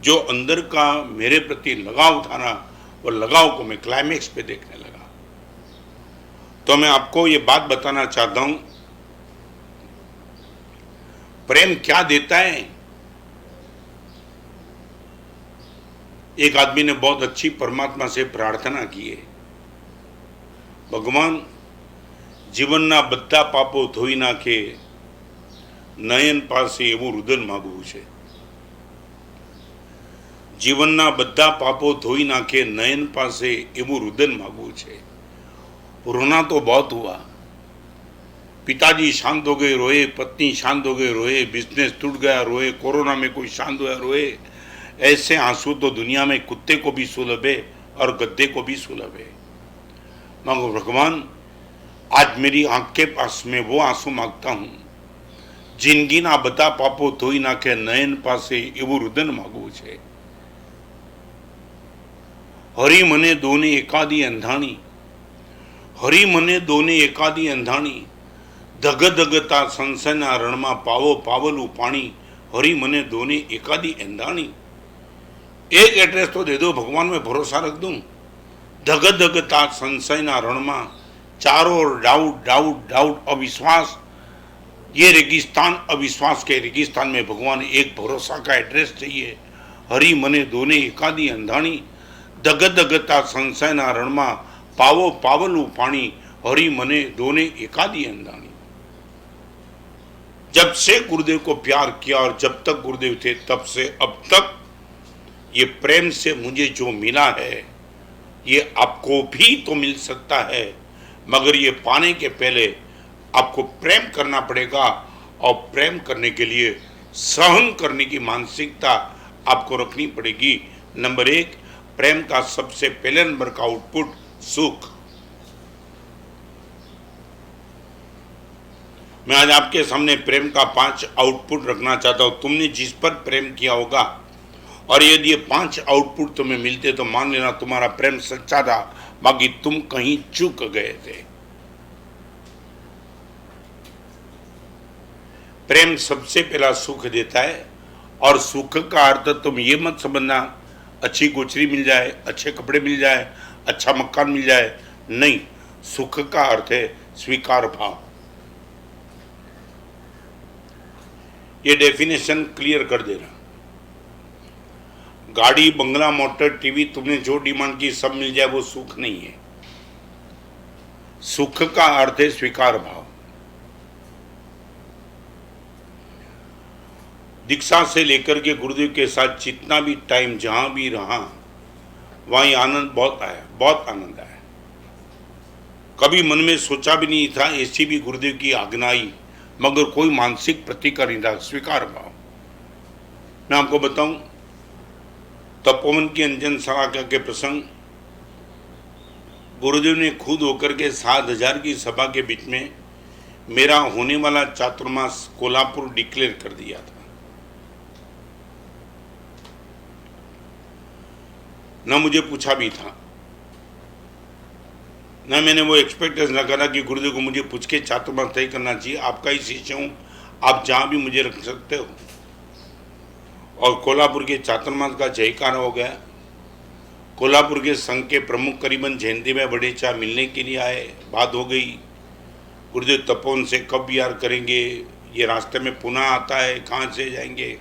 Speaker 1: जो अंदर का मेरे प्रति लगाव था ना, वो लगाव को मैं क्लाइमेक्स पे देखने लगा। तो मैं आपको ये बात बताना चाहता हूं, प्रेम क्या देता है। एक आदमी ने बहुत अच्छी परमात्मा से प्रार्थना की है, भगवान जीवनना બધા પાપો ધોઈ નાખે, નયન પાસે એવું રુદન માગવું છે। જીવનના બધા પાપો ધોઈ નાખે, નયન પાસે એવું રુદન માગવું છે। रोना तो बहुत हुआ, पिताजी शांत हो गए रोए, पत्नी शांत हो गए रोए, बिजनेस टूट गया रोए, कोरोना में कोई शांत हुआ रोए। ऐसे आंसू तो दुनिया में कुत्ते को भी सुलभ है और गद्दे को भी सुलभ है। मगर भगवान आज मेरी आंख के पास में वो आंसू मांगता हूं, जिंदगी ना बता पापो धोई नाखे, नयन पासे एवं रुदन मागवू छे। हरि मने दोने एकादी अंधाणी, हरि मने दोने एकादी अंधाणी, धग धगता संसना रणमा पावो पावलू पानी, हरि मने दोने एकादी अंधाणी। एक एड्रेस तो दे दो, भगवान में भरोसा रख दूं। धग धगता संशयना रणमा, चारों ओर डाउट डाउट डाउट, अविश्वास। ये रेगिस्तान, अविश्वास के रेगिस्तान में भगवान एक भरोसा का एड्रेस चाहिए। हरि मने दोने एकादी अंधाणी, धग धगता संशयना रणमा पावो पावलू पानी, हरि मने दोने एकादी अंधाणी। जब से गुरुदेव को प्यार किया और जब तक गुरुदेव थे तब से अब तक ये प्रेम से मुझे जो मिला है, ये आपको भी तो मिल सकता है, मगर ये पाने के पहले आपको प्रेम करना पड़ेगा। और प्रेम करने के लिए सहन करने की मानसिकता आपको रखनी पड़ेगी। नंबर 1, प्रेम का सबसे पहले नंबर का आउटपुट सुख। मैं आज आपके सामने प्रेम का 5 आउटपुट रखना चाहता हूं। तुमने जिस पर प्रेम किया होगा और यदि ये 5 आउटपुट तुम्हें मिलते तो मान लेना तुम्हारा प्रेम सच्चा था, बाकी तुम कहीं चूक गए थे। प्रेम सबसे पहला सुख देता है, और सुख का अर्थ तुम ये मत समझना अच्छी गोचरी मिल जाए, अच्छे कपड़े मिल जाए, अच्छा मकान मिल जाए। नहीं, सुख का अर्थ है स्वीकार भाव। ये डेफिनेशन क्लियर कर देना। गाड़ी, बंगला, मोटर, टीवी, तुमने जो डिमांड की सब मिल जाए, वो सुख नहीं है। सुख का अर्थ है स्वीकार भाव। दीक्षा से लेकर के गुरुदेव के साथ जितना भी टाइम जहां भी रहा, वहीं आनंद बहुत आया, बहुत आनंद आया। कभी मन में सोचा भी नहीं था ऐसी भी गुरुदेव की आज्ञा आई, मगर कोई मानसिक प्रतिकार नहीं था, स्वीकार भाव। मैं आपको बताऊं, तपोवन की अंजन सभा के प्रसंग, गुरुदेव ने खुद होकर के 7000 की सभा के बीच में मेरा होने वाला चातुर्मास कोल्हापुर डिक्लेयर कर दिया था। ना मुझे पूछा भी था, ना मैंने वो एक्सपेक्टेशन न करा कि गुरुदेव को मुझे पूछ के चातुर्मास तय करना चाहिए। आपका ही शिष्य हूँ, आप जहाँ भी मुझे रख सकते हो। और कोल्हापुर के चातुर्मास का जयकारा हो गया। कोल्हापुर के संघ के प्रमुख करीबन जयंती में बड़ेचा मिलने के लिए आए, बात हो गई। गुरुदेव तपोवन से कब यार करेंगे, ये रास्ते में पुनः आता है, कहाँ से जाएंगे,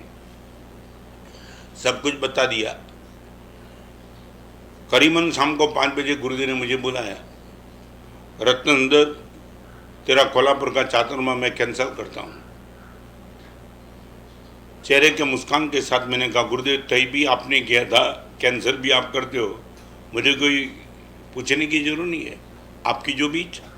Speaker 1: सब कुछ बता दिया। करीबन शाम को 5 बजे गुरुदेव ने मुझे बुलाया, रत्नंदर, तेरा कोल्हापुर का चातुर्मास मैं कैंसिल करता हूँ। चेहरे के मुस्कान के साथ मैंने कहा, गुरुदेव तय भी आपने किया था, कैंसिल भी आप करते हो, मुझे कोई पूछने की जरूरत नहीं है, आपकी जो भी इच्छा।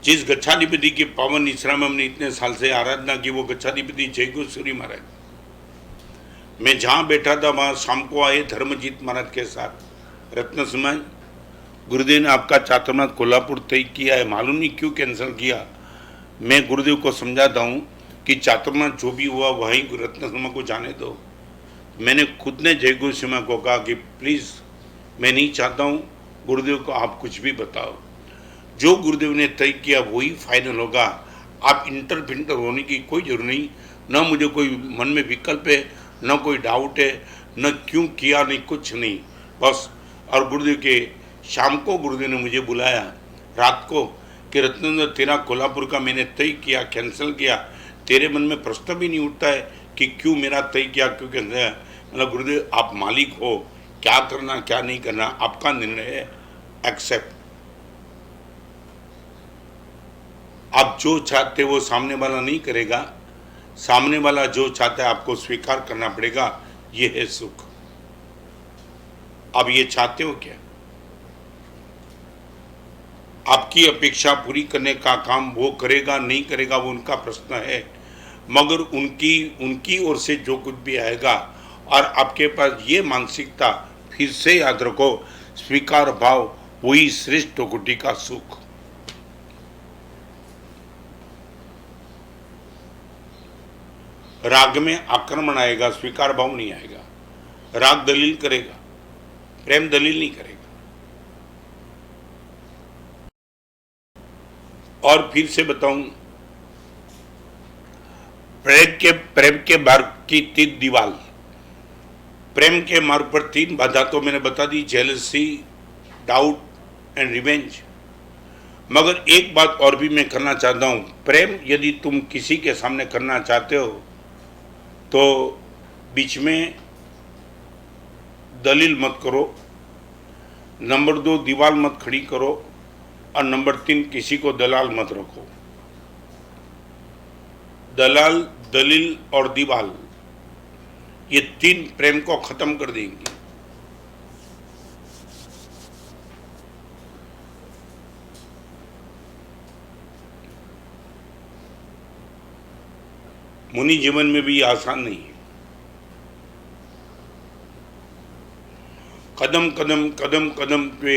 Speaker 1: जिस गच्छाधिपति की पावन निश्रा में हमने इतने साल से आराधना की, वो गच्छाधिपति जय गोस्वामी महाराज, मैं जहाँ बैठा था वहाँ शाम को आए धर्मजीत महाराज के साथ, रत्न समाज, गुरुदेव ने आपका चातुर्मास कोल्हापुर तय किया है, मालूम नहीं क्यों कैंसिल किया। मैं गुरुदेव को समझाता हूँ कि चातुर्मास जो भी हुआ वहीं रत्न समाज को जाने दो, मैंने खुद ने जय गुरु सिमा को कहा कि प्लीज़ मैं नहीं चाहता हूँ गुरुदेव को आप कुछ भी बताओ, जो गुरुदेव ने तय किया वही फाइनल होगा, आप इंटर होने की कोई जरूरत नहीं, न मुझे कोई मन में विकल्प है, न कोई डाउट है, न क्यों किया, नहीं कुछ नहीं, बस। और गुरुदेव के शाम को गुरुदेव ने मुझे बुलाया रात को कि रत्नेंद्र तेरा कोल्हापुर का मैंने तय किया, कैंसिल किया, तेरे मन में प्रश्न भी नहीं उठता है कि क्यों मेरा तय किया, क्यों कैंसिल। मतलब गुरुदेव आप मालिक हो, क्या करना क्या नहीं करना आपका निर्णय है, एक्सेप्ट। आप जो चाहते वो सामने वाला नहीं करेगा, सामने वाला जो चाहता है आपको स्वीकार करना पड़ेगा, ये है सुख। आप ये चाहते हो क्या? आपकी अपेक्षा पूरी करने का काम वो करेगा नहीं करेगा वो उनका प्रश्न है, मगर उनकी ओर से जो कुछ भी आएगा और आपके पास ये मानसिकता, फिर से याद रखो, स्वीकार भाव वही श्रेष्ठ कोटि का सुख। राग में आक्रमण आएगा, स्वीकार भाव नहीं आएगा। राग दलील करेगा, प्रेम दलील नहीं करेगा। और फिर से बताऊं, प्रेम के मार्ग की 3 दीवार, प्रेम के मार्ग पर 3 बाधा तो मैंने बता दी, जेलसी, डाउट एंड रिवेंज। मगर एक बात और भी मैं करना चाहता हूं, प्रेम यदि तुम किसी के सामने करना चाहते हो तो बीच में दलील मत करो, नंबर 2 दीवार मत खड़ी करो, और नंबर 3 किसी को दलाल मत रखो। दलाल, दलील और दीवाल, ये 3 प्रेम को खत्म कर देंगे। मुनि जीवन में भी आसान नहीं है। कदम कदम कदम कदम पे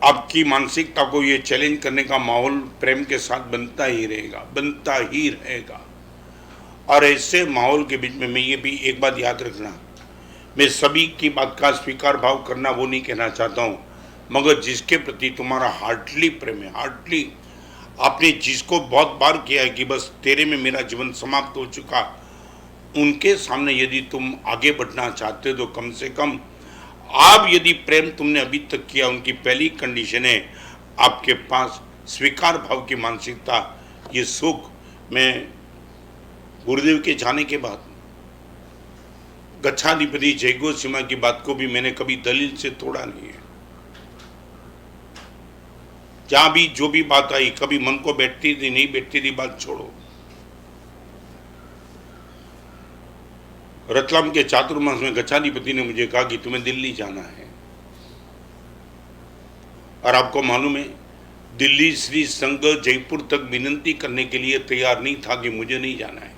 Speaker 1: आपकी मानसिकता को ये चैलेंज करने का माहौल प्रेम के साथ बनता ही रहेगा, बनता ही रहेगा। और ऐसे माहौल के बीच में मैं ये भी एक बात याद रखना, मैं सभी की बात का स्वीकार भाव करना वो नहीं कहना चाहता हूँ, मगर जिसके प्रति तुम्हारा हार्टली प्रेम है, हार्टली, आपने जिसको बहुत बार किया है कि बस तेरे में मेरा जीवन समाप्त हो चुका, उनके सामने यदि तुम आगे बढ़ना चाहते हो तो कम से कम आप यदि प्रेम तुमने अभी तक किया, उनकी पहली कंडीशन है आपके पास स्वीकार भाव की मानसिकता। ये सुख मैं गुरुदेव के जाने के बाद गच्छाधिपति जय गुरु सिमा की बात को भी मैंने कभी दलील से तोड़ा नहीं है। जहां भी जो भी बात आई, कभी मन को बैठती थी नहीं बैठती थी, बात छोड़ो। रतलाम के चातुर्मास में गच्छाधिपति ने मुझे कहा कि तुम्हें दिल्ली जाना है, और आपको मालूम है दिल्ली श्री संघ जयपुर तक विनंती करने के लिए तैयार नहीं था कि मुझे नहीं जाना है।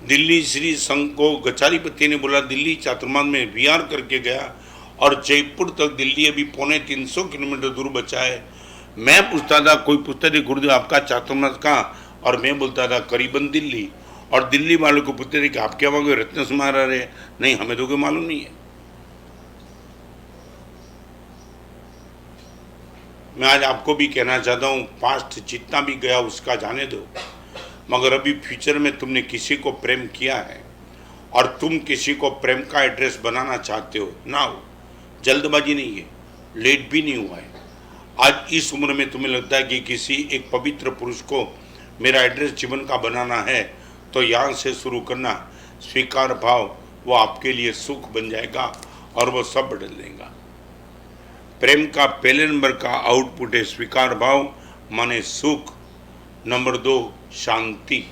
Speaker 1: दिल्ली श्री संघ को गच्छाधिपति ने बोला दिल्ली चातुर्मास में विहार करके गया, और जयपुर तक दिल्ली अभी 350 किलोमीटर दूर बचा है। मैं पूछता था, कोई पूछता था गुरुदेव आपका चातुर्मास कहाँ, और मैं बोलता था करीबन दिल्ली, और दिल्ली वालों को पूछते थे कि आप क्या वहाँ रत्न सुमार रहे, नहीं हमें तो कोई मालूम नहीं है। मैं आज आपको भी कहना चाहता हूँ, पास्ट जितना भी गया उसका जाने दो, मगर अभी फ्यूचर में तुमने किसी को प्रेम किया है और तुम किसी को प्रेम का एड्रेस बनाना चाहते हो ना, हो जल्दबाजी नहीं है, लेट भी नहीं हुआ है। आज इस उम्र में तुम्हें लगता है कि किसी एक पवित्र पुरुष को मेरा एड्रेस जीवन का बनाना है, तो यहाँ से शुरू करना। स्वीकार भाव वो आपके लिए सुख बन जाएगा और वो सब बदल देगा। प्रेम का पहले नंबर का आउटपुट है स्वीकार भाव, माने सुख। नंबर 2 शांति।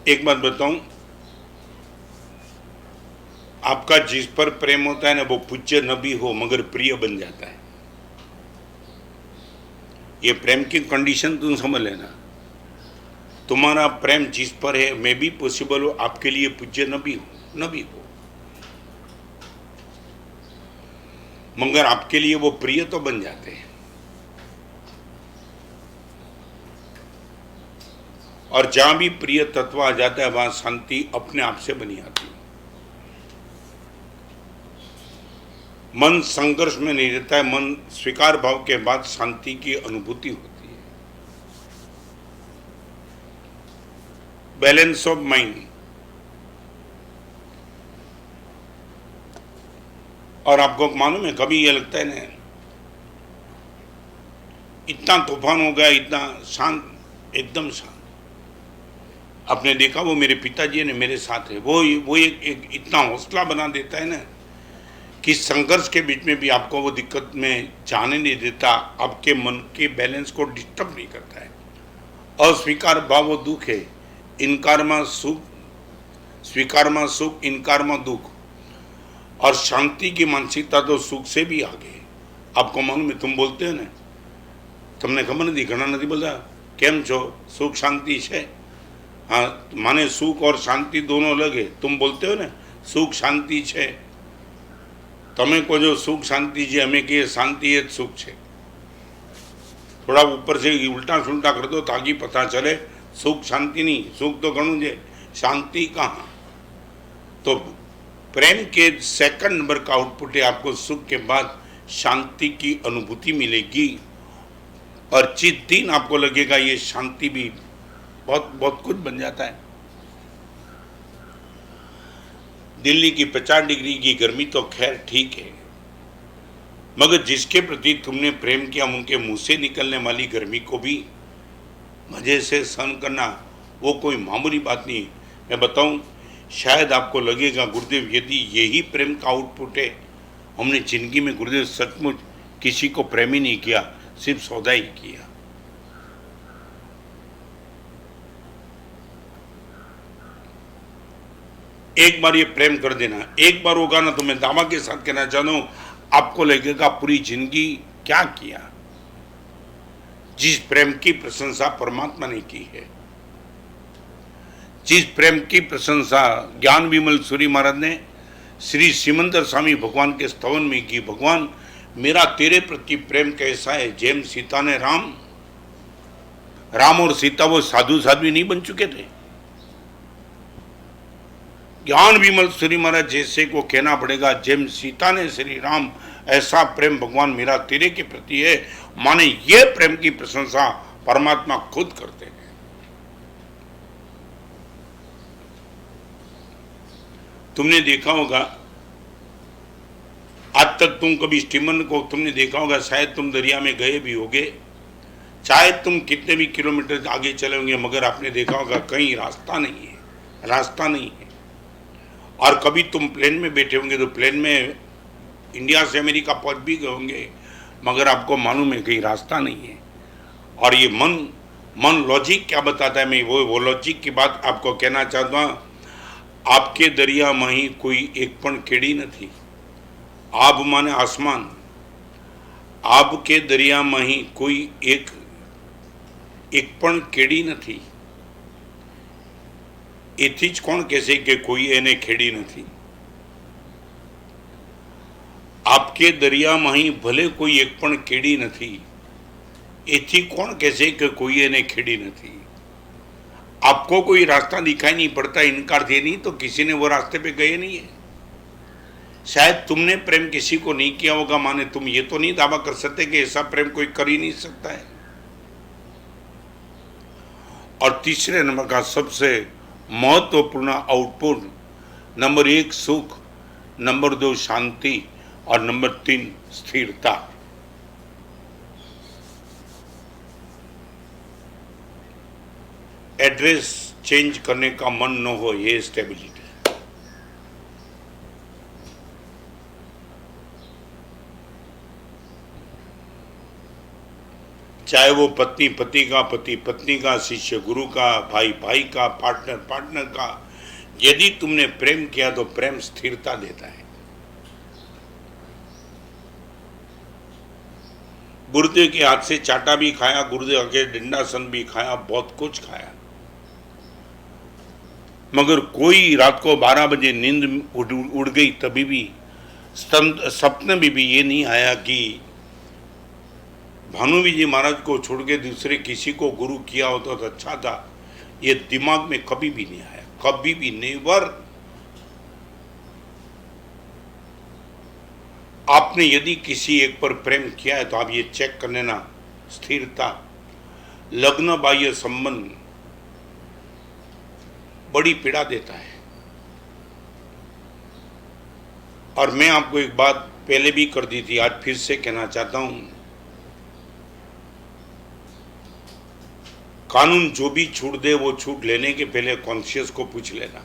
Speaker 1: एक बात बताऊं, आपका जिस पर प्रेम होता है ना, वो पूज्य न भी हो मगर प्रिय बन जाता है। ये प्रेम की कंडीशन तुम समझ लेना। तुम्हारा प्रेम जिस पर है, मे भी पॉसिबल हो आपके लिए पूज्य न भी हो, मगर आपके लिए वो प्रिय तो बन जाते हैं। और जहां भी प्रिय तत्व आ जाता है वहां शांति अपने आप से बनी आती है। मन संघर्ष में नहीं रहता है, मन स्वीकार भाव के बाद शांति की अनुभूति होती है। Balance of mind. और आपको मालूम है, कभी ये लगता है ना, इतना तूफान हो गया, इतना शांत, एकदम शांत। आपने देखा, वो मेरे पिताजी ने मेरे साथ है, वो एक इतना हौसला बना देता है ना कि संघर्ष के बीच में भी आपको वो दिक्कत में जाने नहीं देता, आपके मन के बैलेंस को डिस्टर्ब नहीं करता है। अस्वीकार भाव वो दुख है, इनकार में सुख, स्वीकार में सुख, इनकार में दुख। और शांति की मानसिकता तो सुख से भी आगे है। आपको मालूम है, तुम बोलते हो ना, तुमने खबर नहीं, घना नहीं बोलता केम छो, सुख शांति है। हाँ, माने सुख और शांति दोनों अलग है। तुम बोलते हो ना सुख शांति है, तमें को जो सुख शांति है, हमें कहिए शांति है सुख है। थोड़ा ऊपर से उल्टा सुल्टा कर दो ताकि पता चले सुख शांति नहीं, सुख तो घणुं है, शांति कहाँ। तो प्रेम के सेकंड नंबर का आउटपुट है, आपको सुख के बाद शांति की अनुभूति मिलेगी। और जिस दिन आपको लगेगा ये शांति भी बहुत बहुत कुछ बन जाता है। दिल्ली की 50 डिग्री की गर्मी तो खैर ठीक है, मगर जिसके प्रति तुमने प्रेम किया उनके मुंह से निकलने वाली गर्मी को भी मजे से सहन करना, वो कोई मामूली बात नहीं। मैं बताऊं, शायद आपको लगेगा गुरुदेव यदि यही प्रेम का आउटपुट है, हमने जिंदगी में गुरुदेव सचमुच किसी को प्रेम ही नहीं किया, सिर्फ सौदा ही किया। एक बार ये प्रेम कर देना, एक बार होगा ना, तो मैं दावा के साथ कहना चाहता हूं, आपको लगेगा पूरी जिंदगी क्या किया। जिस प्रेम की प्रशंसा परमात्मा ने की है, जिस प्रेम की प्रशंसा ज्ञान विमल सूरी महाराज ने श्री सिमंदर स्वामी भगवान के स्तवन में की, भगवान मेरा तेरे प्रति प्रेम कैसा है। जेम सीता ने राम और सीता वो साधु साध्वी नहीं बन चुके थे। ज्ञान विमल श्री महाराज जैसे को कहना पड़ेगा, जेम सीता ने श्री राम, ऐसा प्रेम भगवान मेरा तेरे के प्रति है। माने ये प्रेम की प्रशंसा परमात्मा खुद करते हैं। तुमने देखा होगा, आज तक तुम कभी स्टीमर को तुमने देखा होगा, शायद तुम दरिया में गए भी होगे, चाहे तुम कितने भी किलोमीटर आगे चले होंगे, मगर आपने देखा होगा कहीं रास्ता नहीं है, रास्ता नहीं है। और कभी तुम प्लेन में बैठे होंगे तो प्लेन में इंडिया से अमेरिका पहुंच भी गए होंगे, मगर आपको मालूम है कहीं रास्ता नहीं है। और ये मन लॉजिक क्या बताता है, मैं वो लॉजिक की बात आपको कहना चाहता हूँ। आपके दरिया में ही कोई एक पण केड़ी नहीं। आब माने आसमान, आपके दरिया में ही कोई एक पण केड़ी नहीं। एथी ज कोण कहे कि कोई एने खेड़ी नहीं। आपके दरिया में ही भले कोई एक पण केड़ी नहीं, एथी कोण कहे कि कोई एने खेड़ी नहीं। आपको कोई रास्ता दिखाई नहीं पड़ता, इनकार थे नहीं तो किसी ने वो रास्ते पे गए नहीं है। शायद तुमने प्रेम किसी को नहीं किया होगा, माने तुम ये तो नहीं दावा कर सकते कि ऐसा प्रेम कोई कर ही नहीं सकता है। और तीसरे नंबर का सबसे महत्वपूर्ण आउटपुट, नंबर 1 सुख, नंबर 2 शांति और नंबर 3 स्थिरता। एड्रेस चेंज करने का मन न हो, ये स्टेबिलिटी। चाहे वो पत्नी पति का, पति पत्नी का, शिष्य गुरु का, भाई भाई का, पार्टनर पार्टनर का, यदि तुमने प्रेम किया तो प्रेम स्थिरता देता है। गुरुदेव के हाथ से चाटा भी खाया, गुरुदेव के डंडासन भी खाया, बहुत कुछ खाया, मगर कोई रात को 12 बजे नींद उड़ गई तभी भी सपने में भी ये नहीं आया कि भानुवी जी महाराज को छोड़ के दूसरे किसी को गुरु किया होता तो अच्छा था। ये दिमाग में कभी भी नहीं आया, कभी भी, नेवर। आपने यदि किसी एक पर प्रेम किया है तो आप ये चेक कर लेना, स्थिरता, लग्न बाह्य संबंध बड़ी पीड़ा देता है। और मैं आपको एक बात पहले भी कर दी थी, आज फिर से कहना चाहता हूं, कानून जो भी छूट दे वो छूट लेने के पहले कॉन्शियस को पूछ लेना।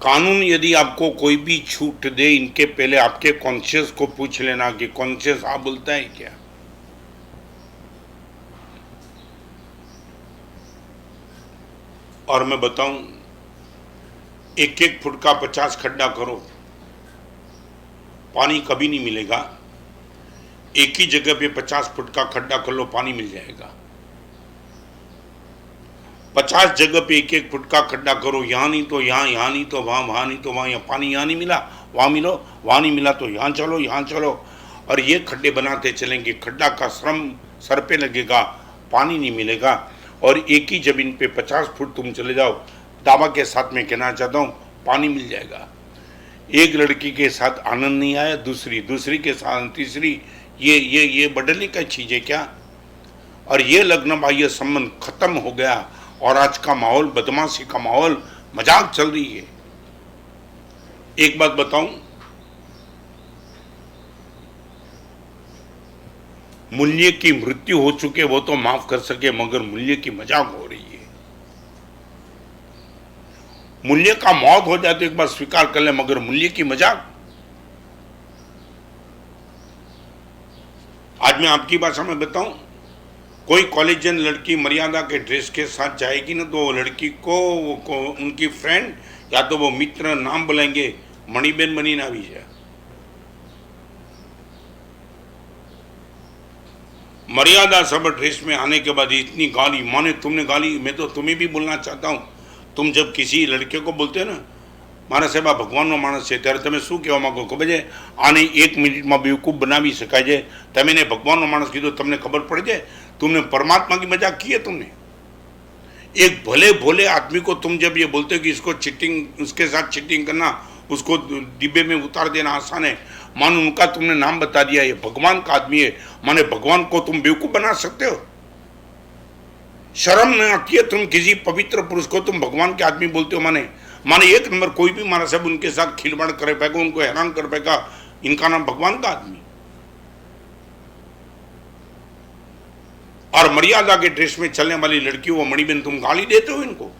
Speaker 1: कानून यदि आपको कोई भी छूट दे, इनके पहले आपके कॉन्शियस को पूछ लेना कि कॉन्शियस आप बोलता है क्या। और मैं बताऊं, 1-1 फुट का 50 खड्डा करो, पानी कभी नहीं मिलेगा। एक ही जगह पे 50 फुट का खड्डा कर लो, पानी मिल जाएगा। 50 जगह पे 1-1 फुट का खड्डा करो, यहाँ नहीं तो यहाँ, यहाँ नहीं तो वहाँ, वहाँ नहीं तो वहाँ, यहाँ पानी यहाँ नहीं मिला वहाँ मिलो, वहाँ नहीं मिला तो यहाँ चलो, यहाँ चलो। और ये खड्डे बनाते चलेंगे, खड्डा का श्रम सर पे लगेगा, पानी नहीं मिलेगा। और एक ही जमीन पे 50 फुट तुम चले जाओ, दावा के साथ में कहना चाहता हूँ, पानी मिल जाएगा। एक लड़की के साथ आनंद नहीं आया, दूसरी के साथ तीसरी, ये बदलने का चीज है क्या। और ये लग्न बाह्य संबंध खत्म हो गया। और आज का माहौल बदमाशी का माहौल, मजाक चल रही है। एक बात बताऊं, मूल्य की मृत्यु हो चुके वो तो माफ कर सके, मगर मूल्य की मजाक हो रही है। मूल्य का मौत हो जाए तो एक बार स्वीकार कर ले, मगर मूल्य की मजाक। आज मैं आपकी भाषा में बताऊं, कोई कॉलेजियन लड़की मर्यादा के ड्रेस के साथ जाएगी ना, तो लड़की को उनकी फ्रेंड या तो वो मित्र नाम बुलाएंगे, मणिबेन बनी ना भी जाए। मर्यादा सब ड्रेस में आने के बाद इतनी गाली, माने तुमने गाली, मैं तो तुम्हें भी बोलना चाहता हूँ। तुम जब किसी लड़के को बोलते हो ना, मारा साहेब आ भगवानનો માણસ છે, ત્યારે તમે શું કહેવા માંગો? ખબર છે, આને 1 મિનિટમાં બેવકૂફ બનાવી શકાય છે। તમે એને ભગવાનનો માણસ કીધો, તમને ખબર પડે છે तुमने परमात्मा की मजाक की है। तुमने एक भले भोले आदमी को तुम जब ये बोलते हो कि इसको चीटिंग, उसके साथ चीटिंग करना, उसको डिब्बे में उतार देना आसान है, मान उनका तुमने नाम बता दिया, ये भगवान का आदमी है, माने भगवान को तुम बेवकूफ बना सकते हो? शर्म न आती है? तुम किसी पवित्र पुरुष को तुम भगवान के आदमी बोलते हो। माने 1 नंबर कोई भी मारा साहब उनके साथ खिलवाड़ कर पाएगा, उनको हैरान कर पाएगा, इनका नाम भगवान का आदमी। और मर्यादा के ड्रेस में चलने वाली लड़की, वो मणिबेन, तुम गाली देते हो इनको।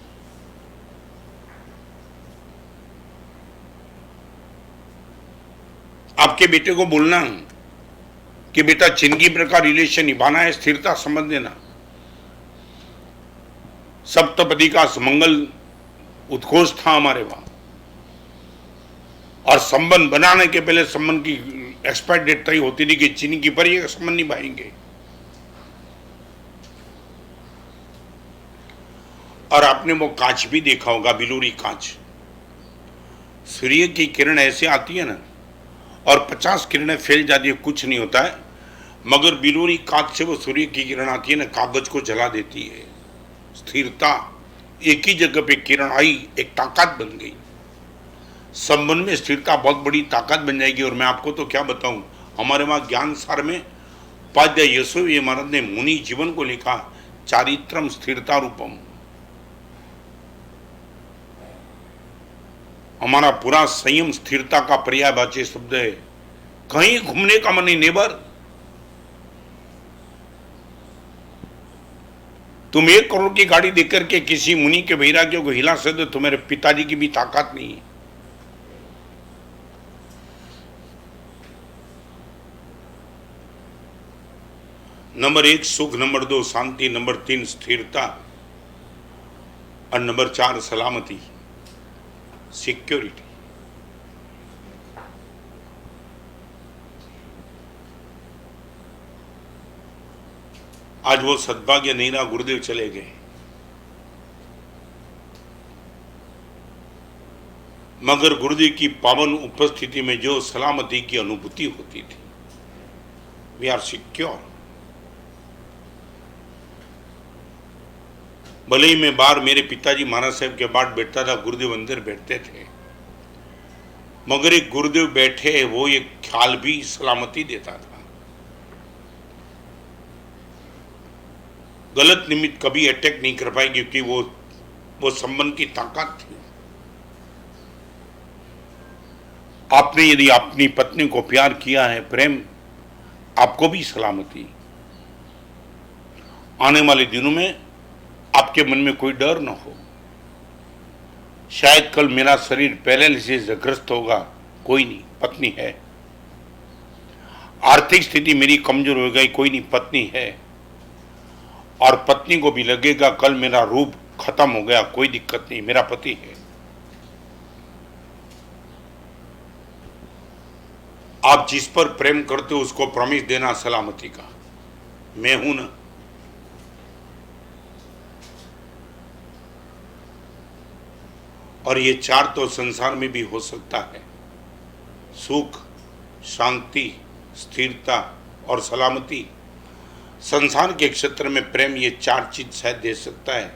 Speaker 1: आपके बेटे को बोलना कि बेटा जिंदगी भर का रिलेशन निभाना है, स्थिरता समझ देना। सप्तपदी का मंगल उत्कोच था हमारे वहां, और संबंध बनाने के पहले संबंध की एक्सपायर डेट तय होती थी कि जिंदगी भर ये संबंध निभाएंगे। और आपने वो कांच भी देखा होगा, बिलूरी कांच। सूर्य की किरण ऐसे आती है ना, और 50 किरणें फैल जाती है, कुछ नहीं होता है, मगर बिलूरी कांच से वो सूर्य की किरण आती है ना, कागज को जला देती है। स्थिरता, एक ही जगह पे किरण आई, एक ताकत बन गई। संबंध में स्थिरता बहुत बड़ी ताकत बन जाएगी। और मैं आपको तो क्या बताऊं, हमारे वहां ज्ञान सार में उपाध्याय यशोवी महाराज ने मुनि जीवन को लिखा, चारित्रम स्थिरता रूपम। हमारा पूरा संयम स्थिरता का पर्यायवाची शब्द है। कहीं घूमने का मन नहीं, नेवर। तुम 1 करोड़ की गाड़ी देकर के किसी मुनि के वैराग्य को हिला सकते, तुम्हारे पिताजी की भी ताकत नहीं है। नंबर 1 सुख, नंबर 2 शांति, नंबर 3 स्थिरता, और नंबर 4 सलामती, सिक्योरिटी। आज वो सद्भाग्य नहीं रहा, गुरुदेव चले गए। मगर गुरुदेव की पावन उपस्थिति में जो सलामती की अनुभूति होती थी, वी आर सिक्योर। भले ही मैं बाहर मेरे पिताजी महाराज साहब के बाट बैठता था, गुरुदेव अंदर बैठते थे, मगर एक गुरुदेव बैठे वो एक ख्याल भी सलामती देता था। गलत निमित्त कभी अटैक नहीं कर पाए, क्योंकि वो संबंध की ताकत थी। आपने यदि अपनी पत्नी को प्यार किया है, प्रेम, आपको भी सलामती। आने वाले दिनों में आपके मन में कोई डर न हो। शायद कल मेरा शरीर पैरालिसिस से ग्रस्त होगा, कोई नहीं, पत्नी है। आर्थिक स्थिति मेरी कमजोर हो गई, कोई नहीं, पत्नी है। और पत्नी को भी लगेगा कल मेरा रूप खत्म हो गया, कोई दिक्कत नहीं, मेरा पति है। आप जिस पर प्रेम करते हो उसको प्रॉमिस देना सलामती का, मैं हूं ना। और ये चार तो संसार में भी हो सकता है, सुख, शांति, स्थिरता और सलामती। संसार के क्षेत्र में प्रेम ये चार चीज शायद दे सकता है,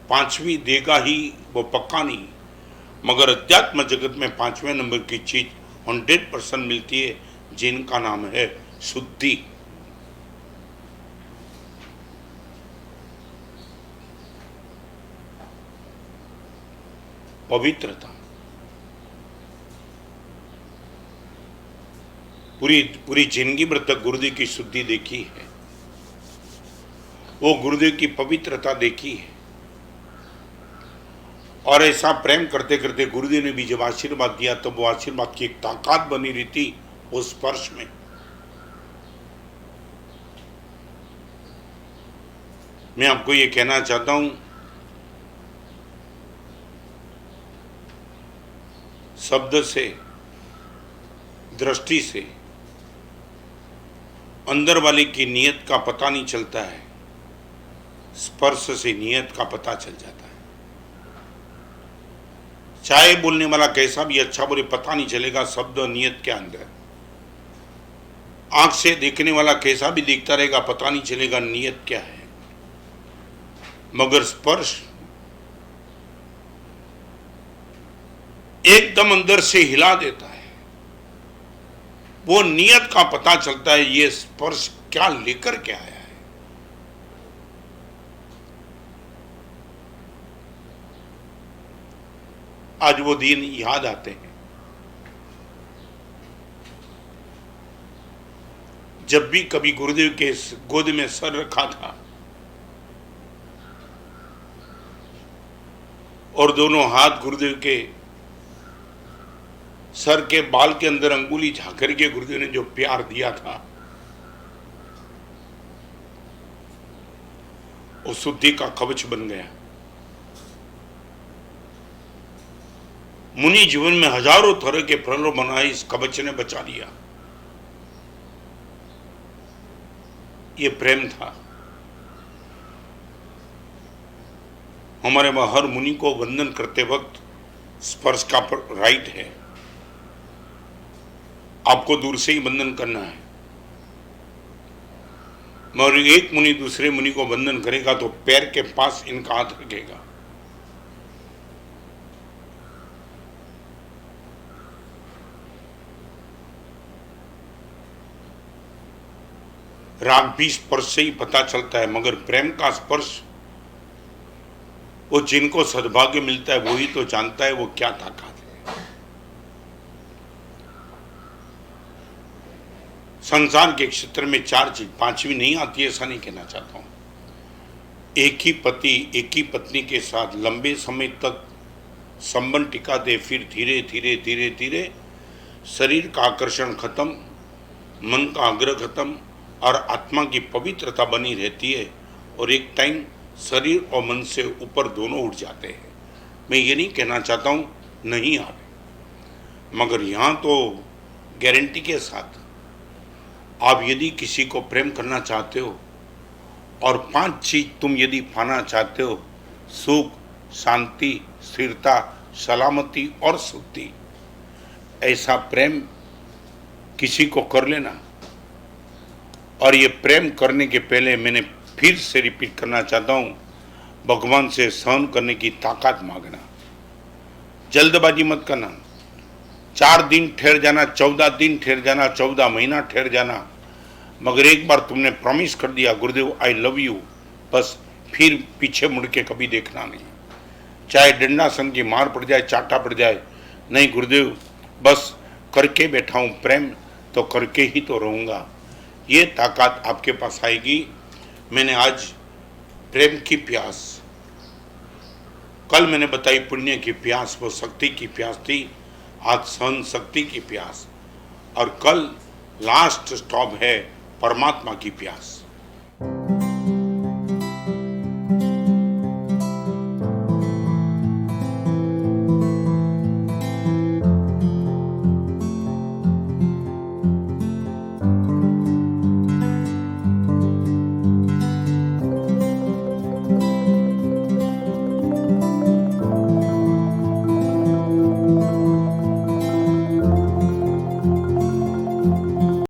Speaker 1: पांचवी देगा ही वो पक्का नहीं। मगर अध्यात्म जगत में पांचवें नंबर की चीज 100% मिलती है, जिनका नाम है शुद्धि। पवित्रता। पूरी जिंदगी भर तक गुरुदेव की शुद्धि देखी है, वो गुरुदेव की पवित्रता देखी है। और ऐसा प्रेम करते करते गुरुदेव ने भी जब आशीर्वाद दिया तो वो आशीर्वाद की एक ताकत बनी रहती उस स्पर्श में। मैं आपको ये कहना चाहता हूं, शब्द से, दृष्टि से अंदर वाले की नीयत का पता नहीं चलता है, स्पर्श से नीयत का पता चल जाता है। चाहे बोलने वाला कैसा भी अच्छा बोले, पता नहीं चलेगा शब्द नीयत के अंदर। आंख से देखने वाला कैसा भी दिखता रहेगा, पता नहीं चलेगा नीयत क्या है। मगर स्पर्श एकदम अंदर से हिला देता है, वो नीयत का पता चलता है, ये स्पर्श क्या लेकर के आया है। आज वो दिन याद आते हैं जब भी कभी गुरुदेव के गोद में सर रखा था और दोनों हाथ गुरुदेव के सर के बाल के अंदर अंगुली झाकर के गुरुदेव ने जो प्यार दिया था, वो शुद्धि का कवच बन गया। मुनि जीवन में हजारों तरह के प्रलोभ बनाए, इस कवच ने बचा लिया। ये प्रेम था। हमारे वहां हर मुनि को वंदन करते वक्त स्पर्श का राइट है, आपको दूर से ही वंदन करना है। मगर एक मुनि दूसरे मुनि को वंदन करेगा तो पैर के पास इनका हाथ रखेगा। राग भी स्पर्श से ही पता चलता है, मगर प्रेम का स्पर्श वो जिनको सद्भाग्य मिलता है वही तो जानता है वो क्या ताकत है। संसार के क्षेत्र में चार चीज, पांचवी नहीं आती है ऐसा नहीं कहना चाहता हूं। एक ही पति एक ही पत्नी के साथ लंबे समय तक संबंध टिका दे, फिर धीरे धीरे धीरे धीरे शरीर का आकर्षण खत्म, मन का आग्रह खत्म और आत्मा की पवित्रता बनी रहती है, और एक टाइम शरीर और मन से ऊपर दोनों उठ जाते हैं। मैं ये नहीं कहना चाहता हूँ नहीं आवे, मगर यहाँ तो गारंटी के साथ आप यदि किसी को प्रेम करना चाहते हो और पांच चीज तुम यदि पाना चाहते हो, सुख, शांति, स्थिरता, सलामती और शक्ति, ऐसा प्रेम किसी को कर लेना। और ये प्रेम करने के पहले मैंने फिर से रिपीट करना चाहता हूँ, भगवान से सहन करने की ताकत मांगना। जल्दबाजी मत करना। 4 दिन ठहर जाना, 14 दिन ठहर जाना, 14 महीना ठहर जाना, मगर एक बार तुमने प्रॉमिस कर दिया गुरुदेव आई लव यू, बस फिर पीछे मुड़ के कभी देखना नहीं। चाहे डंडा सन की मार पड़ जाए, चाटा पड़ जाए, नहीं गुरुदेव बस करके बैठा हूँ प्रेम, तो करके ही तो रहूँगा। ये ताकत आपके पास आएगी। मैंने आज प्रेम की प्यास, कल मैंने बताई पुण्य की प्यास, वो शक्ति की प्यास थी, आज सहन शक्ति की प्यास, और कल लास्ट स्टॉप है परमात्मा की प्यास।